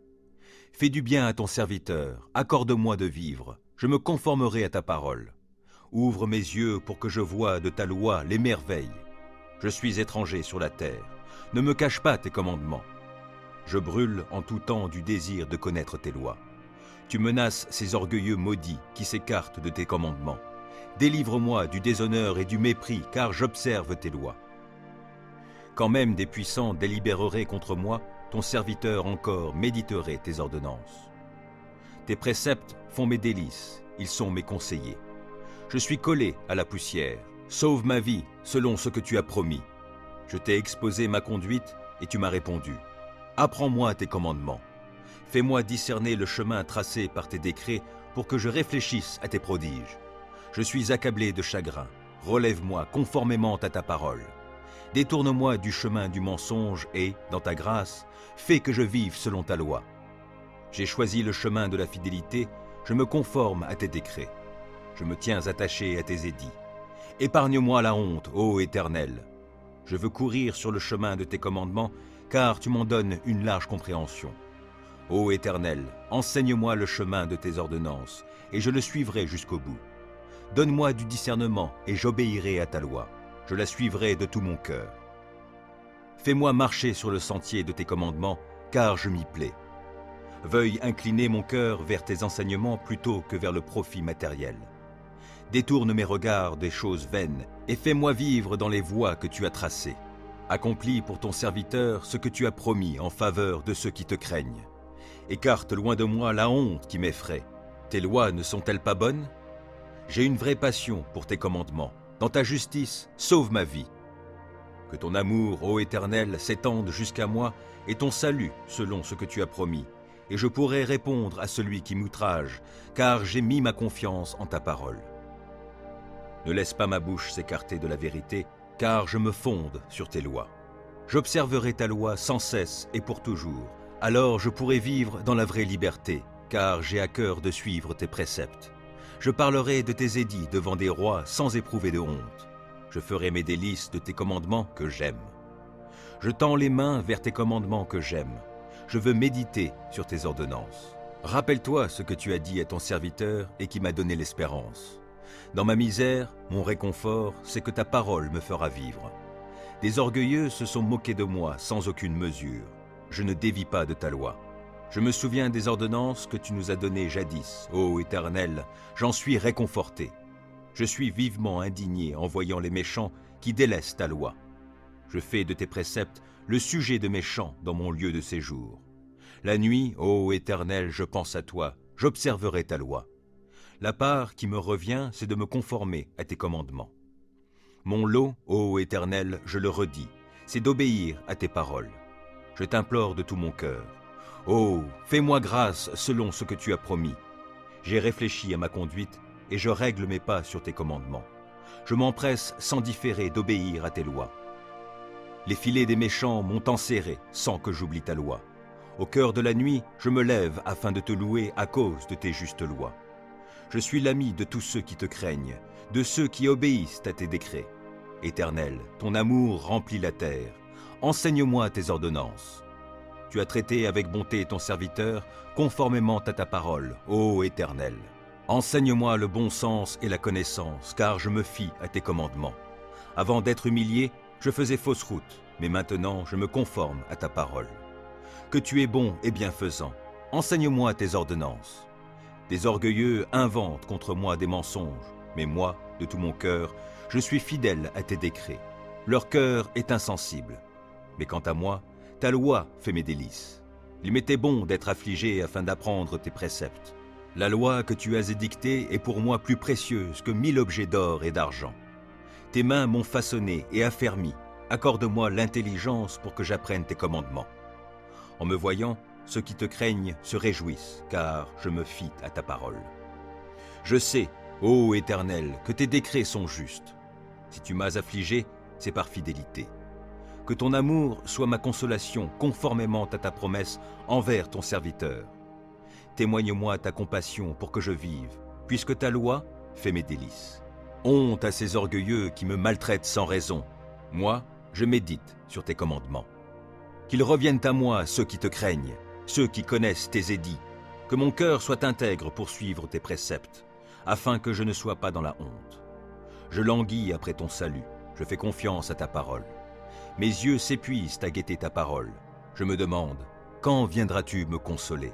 Fais du bien à ton serviteur, accorde-moi de vivre, je me conformerai à ta parole. Ouvre mes yeux pour que je voie de ta loi les merveilles. Je suis étranger sur la terre. Ne me cache pas tes commandements. Je brûle en tout temps du désir de connaître tes lois. Tu menaces ces orgueilleux maudits qui s'écartent de tes commandements. Délivre-moi du déshonneur et du mépris, car j'observe tes lois. Quand même des puissants délibéreraient contre moi, ton serviteur encore méditerait tes ordonnances. Tes préceptes font mes délices, ils sont mes conseillers. Je suis collé à la poussière. Sauve ma vie selon ce que tu as promis. Je t'ai exposé ma conduite et tu m'as répondu. Apprends-moi tes commandements. Fais-moi discerner le chemin tracé par tes décrets pour que je réfléchisse à tes prodiges. Je suis accablé de chagrin. Relève-moi conformément à ta parole. Détourne-moi du chemin du mensonge et, dans ta grâce, fais que je vive selon ta loi. J'ai choisi le chemin de la fidélité, je me conforme à tes décrets. Je me tiens attaché à tes édits. Épargne-moi la honte, ô Éternel. Je veux courir sur le chemin de tes commandements, car tu m'en donnes une large compréhension. Ô Éternel, enseigne-moi le chemin de tes ordonnances, et je le suivrai jusqu'au bout. Donne-moi du discernement, et j'obéirai à ta loi. Je la suivrai de tout mon cœur. Fais-moi marcher sur le sentier de tes commandements, car je m'y plais. Veuille incliner mon cœur vers tes enseignements plutôt que vers le profit matériel. Détourne mes regards des choses vaines et fais-moi vivre dans les voies que tu as tracées. Accomplis pour ton serviteur ce que tu as promis en faveur de ceux qui te craignent. Écarte loin de moi la honte qui m'effraie. Tes lois ne sont-elles pas bonnes? J'ai une vraie passion pour tes commandements. Dans ta justice, sauve ma vie. Que ton amour, ô Éternel, s'étende jusqu'à moi et ton salut selon ce que tu as promis. Et je pourrai répondre à celui qui m'outrage, car j'ai mis ma confiance en ta parole. Ne laisse pas ma bouche s'écarter de la vérité, car je me fonde sur tes lois. J'observerai ta loi sans cesse et pour toujours. Alors je pourrai vivre dans la vraie liberté, car j'ai à cœur de suivre tes préceptes. Je parlerai de tes édits devant des rois sans éprouver de honte. Je ferai mes délices de tes commandements que j'aime. Je tends les mains vers tes commandements que j'aime. Je veux méditer sur tes ordonnances. Rappelle-toi ce que tu as dit à ton serviteur et qui m'a donné l'espérance. Dans ma misère, mon réconfort, c'est que ta parole me fera vivre. Des orgueilleux se sont moqués de moi sans aucune mesure. Je ne dévie pas de ta loi. Je me souviens des ordonnances que tu nous as données jadis, ô Éternel, j'en suis réconforté. Je suis vivement indigné en voyant les méchants qui délaissent ta loi. Je fais de tes préceptes le sujet de mes chants dans mon lieu de séjour. La nuit, ô Éternel, je pense à toi, j'observerai ta loi. La part qui me revient, c'est de me conformer à tes commandements. Mon lot, ô Éternel, je le redis, c'est d'obéir à tes paroles. Je t'implore de tout mon cœur. Oh, fais-moi grâce selon ce que tu as promis. J'ai réfléchi à ma conduite et je règle mes pas sur tes commandements. Je m'empresse sans différer d'obéir à tes lois. Les filets des méchants m'ont enserré sans que j'oublie ta loi. Au cœur de la nuit, je me lève afin de te louer à cause de tes justes lois. Je suis l'ami de tous ceux qui te craignent, de ceux qui obéissent à tes décrets. Éternel, ton amour remplit la terre. Enseigne-moi tes ordonnances. Tu as traité avec bonté ton serviteur, conformément à ta parole, ô Éternel. Enseigne-moi le bon sens et la connaissance, car je me fie à tes commandements. Avant d'être humilié, je faisais fausse route, mais maintenant je me conforme à ta parole. Que tu es bon et bienfaisant, enseigne-moi tes ordonnances. Des orgueilleux inventent contre moi des mensonges, mais moi, de tout mon cœur, je suis fidèle à tes décrets. Leur cœur est insensible. Mais quant à moi, ta loi fait mes délices. Il m'était bon d'être affligé afin d'apprendre tes préceptes. La loi que tu as édictée est pour moi plus précieuse que 1000 objets d'or et d'argent. Tes mains m'ont façonné et affermi. Accorde-moi l'intelligence pour que j'apprenne tes commandements. En me voyant, ceux qui te craignent se réjouissent, car je me fie à ta parole. Je sais, ô Éternel, que tes décrets sont justes. Si tu m'as affligé, c'est par fidélité. Que ton amour soit ma consolation conformément à ta promesse envers ton serviteur. Témoigne-moi ta compassion pour que je vive, puisque ta loi fait mes délices. Honte à ces orgueilleux qui me maltraitent sans raison. Moi, je médite sur tes commandements. Qu'ils reviennent à moi ceux qui te craignent, ceux qui connaissent tes édits. Que mon cœur soit intègre pour suivre tes préceptes, afin que je ne sois pas dans la honte. Je languis après ton salut, je fais confiance à ta parole. Mes yeux s'épuisent à guetter ta parole. Je me demande, quand viendras-tu me consoler?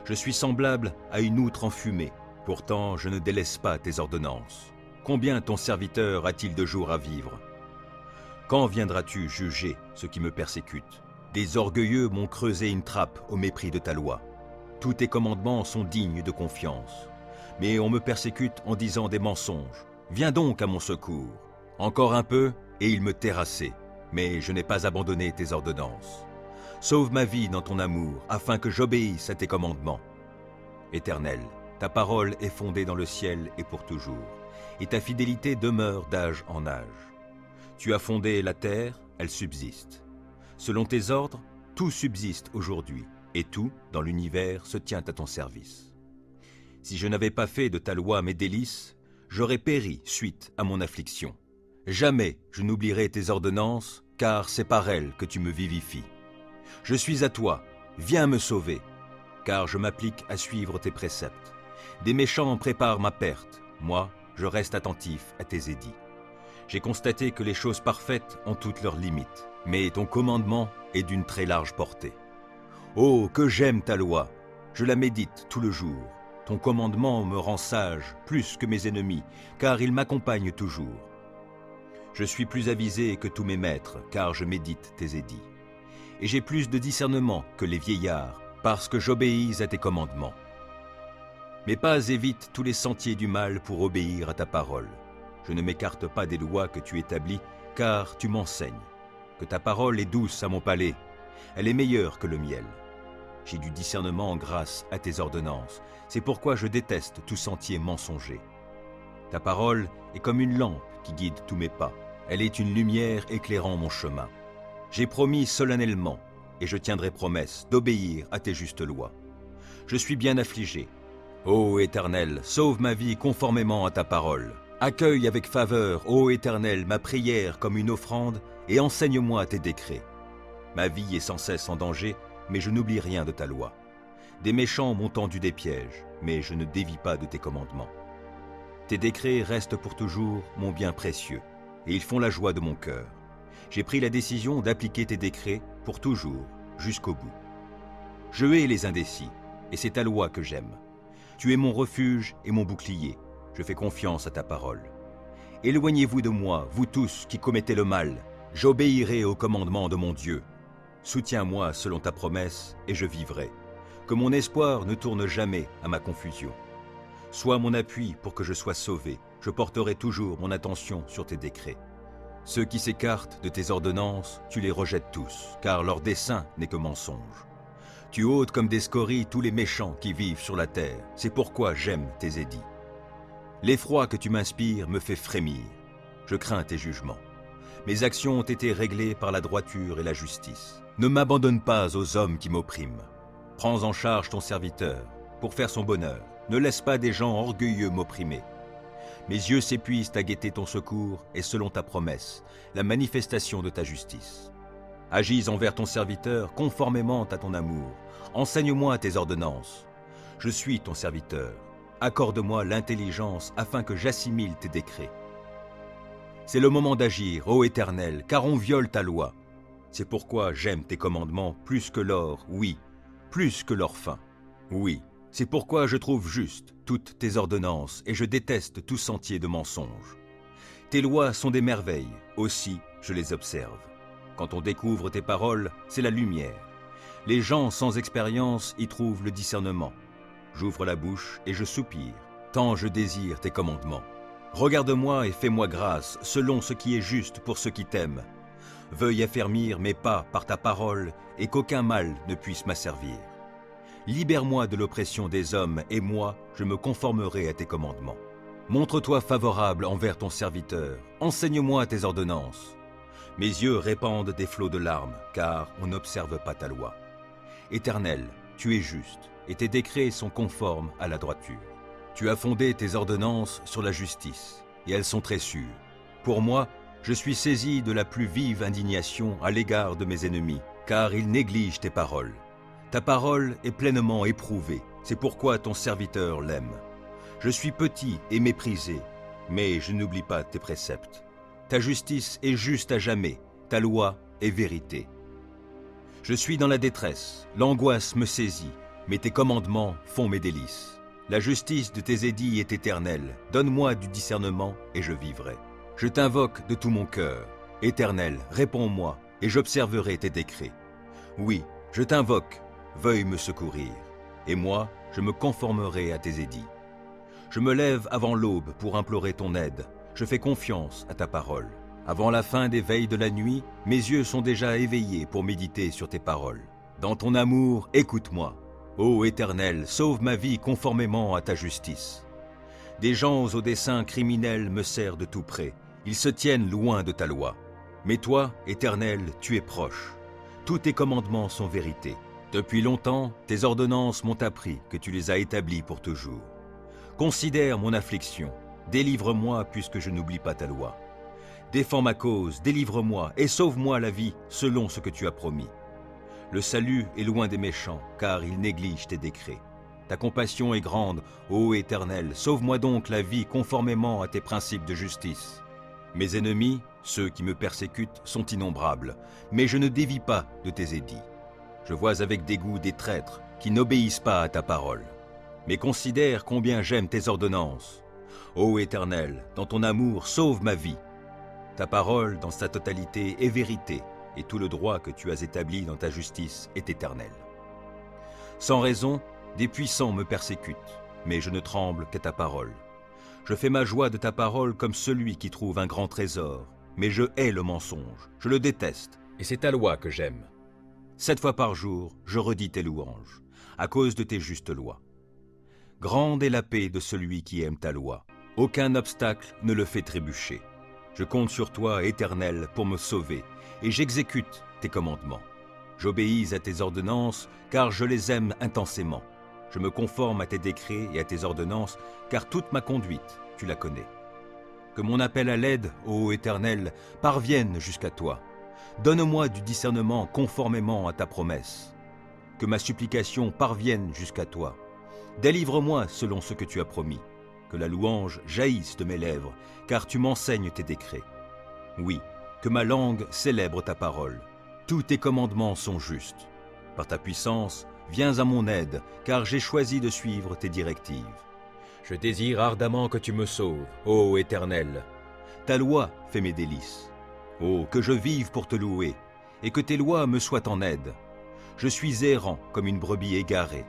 Je suis semblable à une outre enfumée, pourtant je ne délaisse pas tes ordonnances. Combien ton serviteur a-t-il de jours à vivre? Quand viendras-tu juger ceux qui me persécutent? Des orgueilleux m'ont creusé une trappe au mépris de ta loi. Tous tes commandements sont dignes de confiance. Mais on me persécute en disant des mensonges. Viens donc à mon secours. Encore un peu, et il me terrassait. Mais je n'ai pas abandonné tes ordonnances. Sauve ma vie dans ton amour, afin que j'obéisse à tes commandements. Éternel, ta parole est fondée dans le ciel et pour toujours, et ta fidélité demeure d'âge en âge. Tu as fondé la terre, elle subsiste. Selon tes ordres, tout subsiste aujourd'hui, et tout, dans l'univers, se tient à ton service. Si je n'avais pas fait de ta loi mes délices, j'aurais péri suite à mon affliction. Jamais je n'oublierai tes ordonnances, car c'est par elles que tu me vivifies. Je suis à toi, viens me sauver, car je m'applique à suivre tes préceptes. Des méchants préparent ma perte, moi, je reste attentif à tes édits. J'ai constaté que les choses parfaites ont toutes leurs limites, mais ton commandement est d'une très large portée. Oh, que j'aime ta loi, je la médite tout le jour. Ton commandement me rend sage plus que mes ennemis, car il m'accompagne toujours. Je suis plus avisé que tous mes maîtres, car je médite tes édits. Et j'ai plus de discernement que les vieillards, parce que j'obéis à tes commandements. Mes pas évitent tous les sentiers du mal pour obéir à ta parole. Je ne m'écarte pas des lois que tu établis, car tu m'enseignes. Que ta parole est douce à mon palais, elle est meilleure que le miel. J'ai du discernement grâce à tes ordonnances, c'est pourquoi je déteste tout sentier mensonger. Ta parole est comme une lampe qui guide tous mes pas, elle est une lumière éclairant mon chemin. J'ai promis solennellement, et je tiendrai promesse, d'obéir à tes justes lois. Je suis bien affligé. Ô Éternel, sauve ma vie conformément à ta parole. Accueille avec faveur, ô Éternel, ma prière comme une offrande, et enseigne-moi tes décrets. Ma vie est sans cesse en danger, mais je n'oublie rien de ta loi. Des méchants m'ont tendu des pièges, mais je ne dévie pas de tes commandements. Tes décrets restent pour toujours mon bien précieux, et ils font la joie de mon cœur. J'ai pris la décision d'appliquer tes décrets pour toujours, jusqu'au bout. Je hais les indécis, et c'est ta loi que j'aime. Tu es mon refuge et mon bouclier, je fais confiance à ta parole. Éloignez-vous de moi, vous tous qui commettez le mal, j'obéirai au commandement de mon Dieu. Soutiens-moi selon ta promesse, et je vivrai. Que mon espoir ne tourne jamais à ma confusion. Sois mon appui pour que je sois sauvé, je porterai toujours mon attention sur tes décrets. Ceux qui s'écartent de tes ordonnances, tu les rejettes tous, car leur dessein n'est que mensonge. Tu ôtes comme des scories tous les méchants qui vivent sur la terre, c'est pourquoi j'aime tes édits. L'effroi que tu m'inspires me fait frémir, je crains tes jugements. Mes actions ont été réglées par la droiture et la justice. Ne m'abandonne pas aux hommes qui m'oppriment. Prends en charge ton serviteur, pour faire son bonheur. Ne laisse pas des gens orgueilleux m'opprimer. Mes yeux s'épuisent à guetter ton secours et selon ta promesse, la manifestation de ta justice. Agis envers ton serviteur conformément à ton amour. Enseigne-moi tes ordonnances. Je suis ton serviteur. Accorde-moi l'intelligence afin que j'assimile tes décrets. C'est le moment d'agir, ô Éternel, car on viole ta loi. C'est pourquoi j'aime tes commandements plus que l'or, oui, plus que l'or fin. Oui, c'est pourquoi je trouve juste toutes tes ordonnances et je déteste tout sentier de mensonge. Tes lois sont des merveilles, aussi je les observe. Quand on découvre tes paroles, c'est la lumière. Les gens sans expérience y trouvent le discernement. J'ouvre la bouche et je soupire, tant je désire tes commandements. Regarde-moi et fais-moi grâce, selon ce qui est juste pour ceux qui t'aiment. Veuille affermir mes pas par ta parole et qu'aucun mal ne puisse m'asservir. Libère-moi de l'oppression des hommes et moi, je me conformerai à tes commandements. Montre-toi favorable envers ton serviteur, enseigne-moi tes ordonnances. Mes yeux répandent des flots de larmes, car on n'observe pas ta loi. Éternel, tu es juste, et tes décrets sont conformes à la droiture. Tu as fondé tes ordonnances sur la justice, et elles sont très sûres. Pour moi, je suis saisi de la plus vive indignation à l'égard de mes ennemis, car ils négligent tes paroles. Ta parole est pleinement éprouvée, c'est pourquoi ton serviteur l'aime. Je suis petit et méprisé, mais je n'oublie pas tes préceptes. Ta justice est juste à jamais, ta loi est vérité. Je suis dans la détresse, l'angoisse me saisit, mais tes commandements font mes délices. La justice de tes édits est éternelle, donne-moi du discernement et je vivrai. Je t'invoque de tout mon cœur. Éternel, réponds-moi et j'observerai tes décrets. Oui, je t'invoque, veuille me secourir, et moi, je me conformerai à tes édits. Je me lève avant l'aube pour implorer ton aide, je fais confiance à ta parole. Avant la fin des veilles de la nuit, mes yeux sont déjà éveillés pour méditer sur tes paroles. Dans ton amour, écoute-moi. Ô Éternel, sauve ma vie conformément à ta justice. Des gens aux desseins criminels me serrent de tout près, ils se tiennent loin de ta loi. Mais toi, Éternel, tu es proche. Tous tes commandements sont vérité. Depuis longtemps, tes ordonnances m'ont appris que tu les as établies pour toujours. Considère mon affliction, délivre-moi puisque je n'oublie pas ta loi. Défends ma cause, délivre-moi et sauve-moi la vie selon ce que tu as promis. Le salut est loin des méchants, car ils négligent tes décrets. Ta compassion est grande, ô Éternel, sauve-moi donc la vie conformément à tes principes de justice. Mes ennemis, ceux qui me persécutent, sont innombrables, mais je ne dévie pas de tes édits. Je vois avec dégoût des traîtres qui n'obéissent pas à ta parole. Mais considère combien j'aime tes ordonnances. Ô Éternel, dans ton amour, sauve ma vie. Ta parole, dans sa totalité, est vérité, et tout le droit que tu as établi dans ta justice est éternel. Sans raison, des puissants me persécutent, mais je ne tremble qu'à ta parole. Je fais ma joie de ta parole comme celui qui trouve un grand trésor, mais je hais le mensonge, je le déteste, et c'est ta loi que j'aime. 7 fois par jour, je redis tes louanges, à cause de tes justes lois. Grande est la paix de celui qui aime ta loi, aucun obstacle ne le fait trébucher. Je compte sur toi, Éternel, pour me sauver, et j'exécute tes commandements. J'obéis à tes ordonnances, car je les aime intensément. Je me conforme à tes décrets et à tes ordonnances, car toute ma conduite, tu la connais. Que mon appel à l'aide, ô Éternel, parvienne jusqu'à toi. Donne-moi du discernement conformément à ta promesse. Que ma supplication parvienne jusqu'à toi. Délivre-moi selon ce que tu as promis. Que la louange jaillisse de mes lèvres, car tu m'enseignes tes décrets. Oui, que ma langue célèbre ta parole. Tous tes commandements sont justes. Par ta puissance, viens à mon aide, car j'ai choisi de suivre tes directives. Je désire ardemment que tu me sauves, ô Éternel. Ta loi fait mes délices. Oh, que je vive pour te louer, et que tes lois me soient en aide. Je suis errant comme une brebis égarée.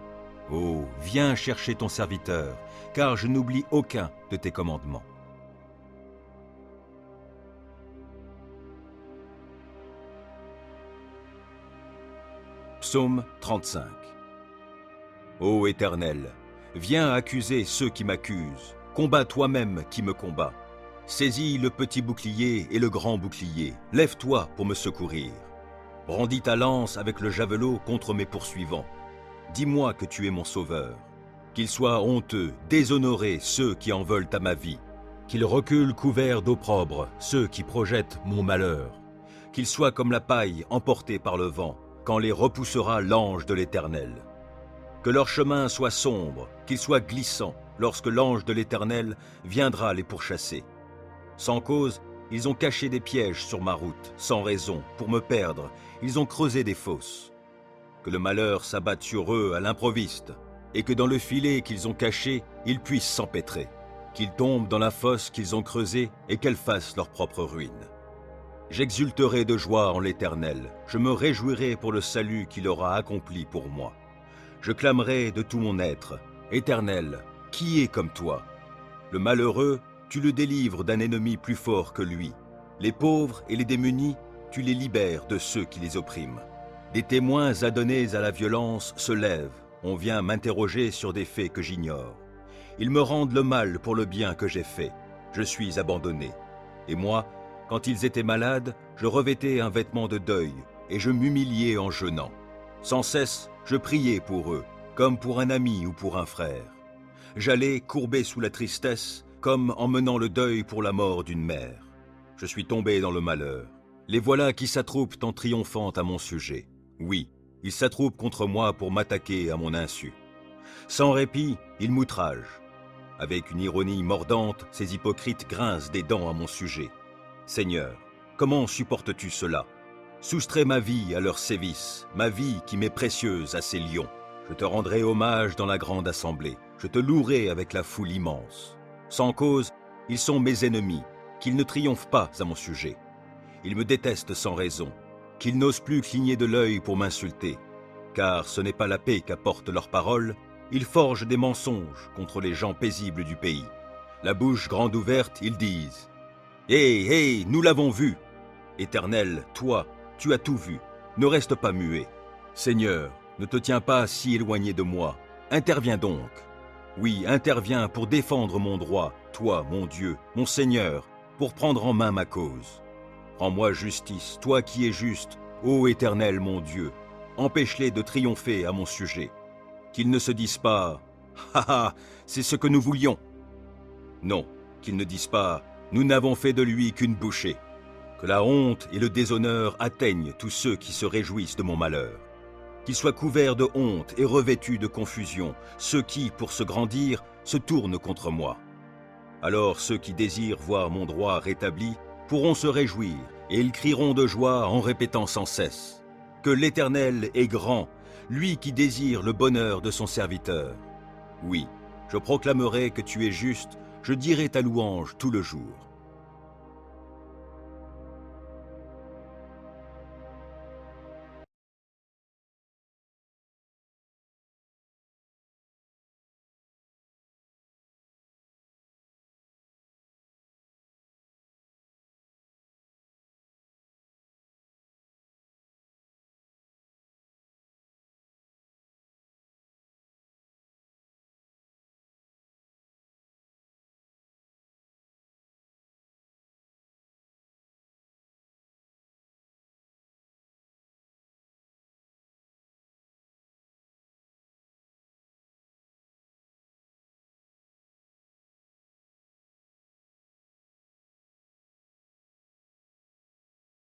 Oh, viens chercher ton serviteur, car je n'oublie aucun de tes commandements. Psaume 35. Ô Éternel, viens accuser ceux qui m'accusent, combats toi-même qui me combats. Saisis le petit bouclier et le grand bouclier, lève-toi pour me secourir. Brandis ta lance avec le javelot contre mes poursuivants. Dis-moi que tu es mon sauveur. Qu'ils soient honteux, déshonorés ceux qui en veulent à ma vie. Qu'ils reculent couverts d'opprobre ceux qui projettent mon malheur. qu'ils soient comme la paille emportée par le vent, quand les repoussera l'ange de l'Éternel. Que leur chemin soit sombre, qu'il soit glissant, lorsque l'ange de l'Éternel viendra les pourchasser. Sans cause, ils ont caché des pièges sur ma route, sans raison, pour me perdre, ils ont creusé des fosses. Que le malheur s'abatte sur eux à l'improviste, et que dans le filet qu'ils ont caché, ils puissent s'empêtrer, qu'ils tombent dans la fosse qu'ils ont creusée et qu'elle fasse leur propre ruine. J'exulterai de joie en l'Éternel, je me réjouirai pour le salut qu'il aura accompli pour moi. Je clamerai de tout mon être, Éternel, qui est comme toi? Le malheureux, tu le délivres d'un ennemi plus fort que lui. Les pauvres et les démunis, tu les libères de ceux qui les oppriment. Des témoins adonnés à la violence se lèvent, on vient m'interroger sur des faits que j'ignore. Ils me rendent le mal pour le bien que j'ai fait. Je suis abandonné. Et moi, quand ils étaient malades, je revêtais un vêtement de deuil, et je m'humiliais en jeûnant. Sans cesse, je priais pour eux, comme pour un ami ou pour un frère. J'allais courbé sous la tristesse, comme en menant le deuil pour la mort d'une mère. Je suis tombé dans le malheur. Les voilà qui s'attroupent en triomphant à mon sujet. Oui, ils s'attroupent contre moi pour m'attaquer à mon insu. Sans répit, ils m'outragent. Avec une ironie mordante, ces hypocrites grincent des dents à mon sujet. Seigneur, comment supportes-tu cela? Soustrais ma vie à leurs sévices, ma vie qui m'est précieuse à ces lions. Je te rendrai hommage dans la grande assemblée, je te louerai avec la foule immense. Sans cause, ils sont mes ennemis, qu'ils ne triomphent pas à mon sujet. Ils me détestent sans raison, qu'ils n'osent plus cligner de l'œil pour m'insulter. Car ce n'est pas la paix qu'apportent leurs paroles, ils forgent des mensonges contre les gens paisibles du pays. La bouche grande ouverte, ils disent « Hé, hé, nous l'avons vu !» Éternel, toi, tu as tout vu, ne reste pas muet. Seigneur, ne te tiens pas si éloigné de moi, interviens donc. Oui, interviens pour défendre mon droit, toi, mon Dieu, mon Seigneur, pour prendre en main ma cause. Rends-moi justice, toi qui es juste, ô Éternel mon Dieu, empêche-les de triompher à mon sujet. Qu'ils ne se disent pas « Ha ha, c'est ce que nous voulions !» Non, qu'ils ne disent pas « Nous n'avons fait de lui qu'une bouchée !» Que la honte et le déshonneur atteignent tous ceux qui se réjouissent de mon malheur. Qu'ils soient couverts de honte et revêtus de confusion, ceux qui, pour se grandir, se tournent contre moi. Alors ceux qui désirent voir mon droit rétabli pourront se réjouir, et ils crieront de joie en répétant sans cesse que l'Éternel est grand, lui qui désire le bonheur de son serviteur. Oui, je proclamerai que tu es juste, je dirai ta louange tout le jour.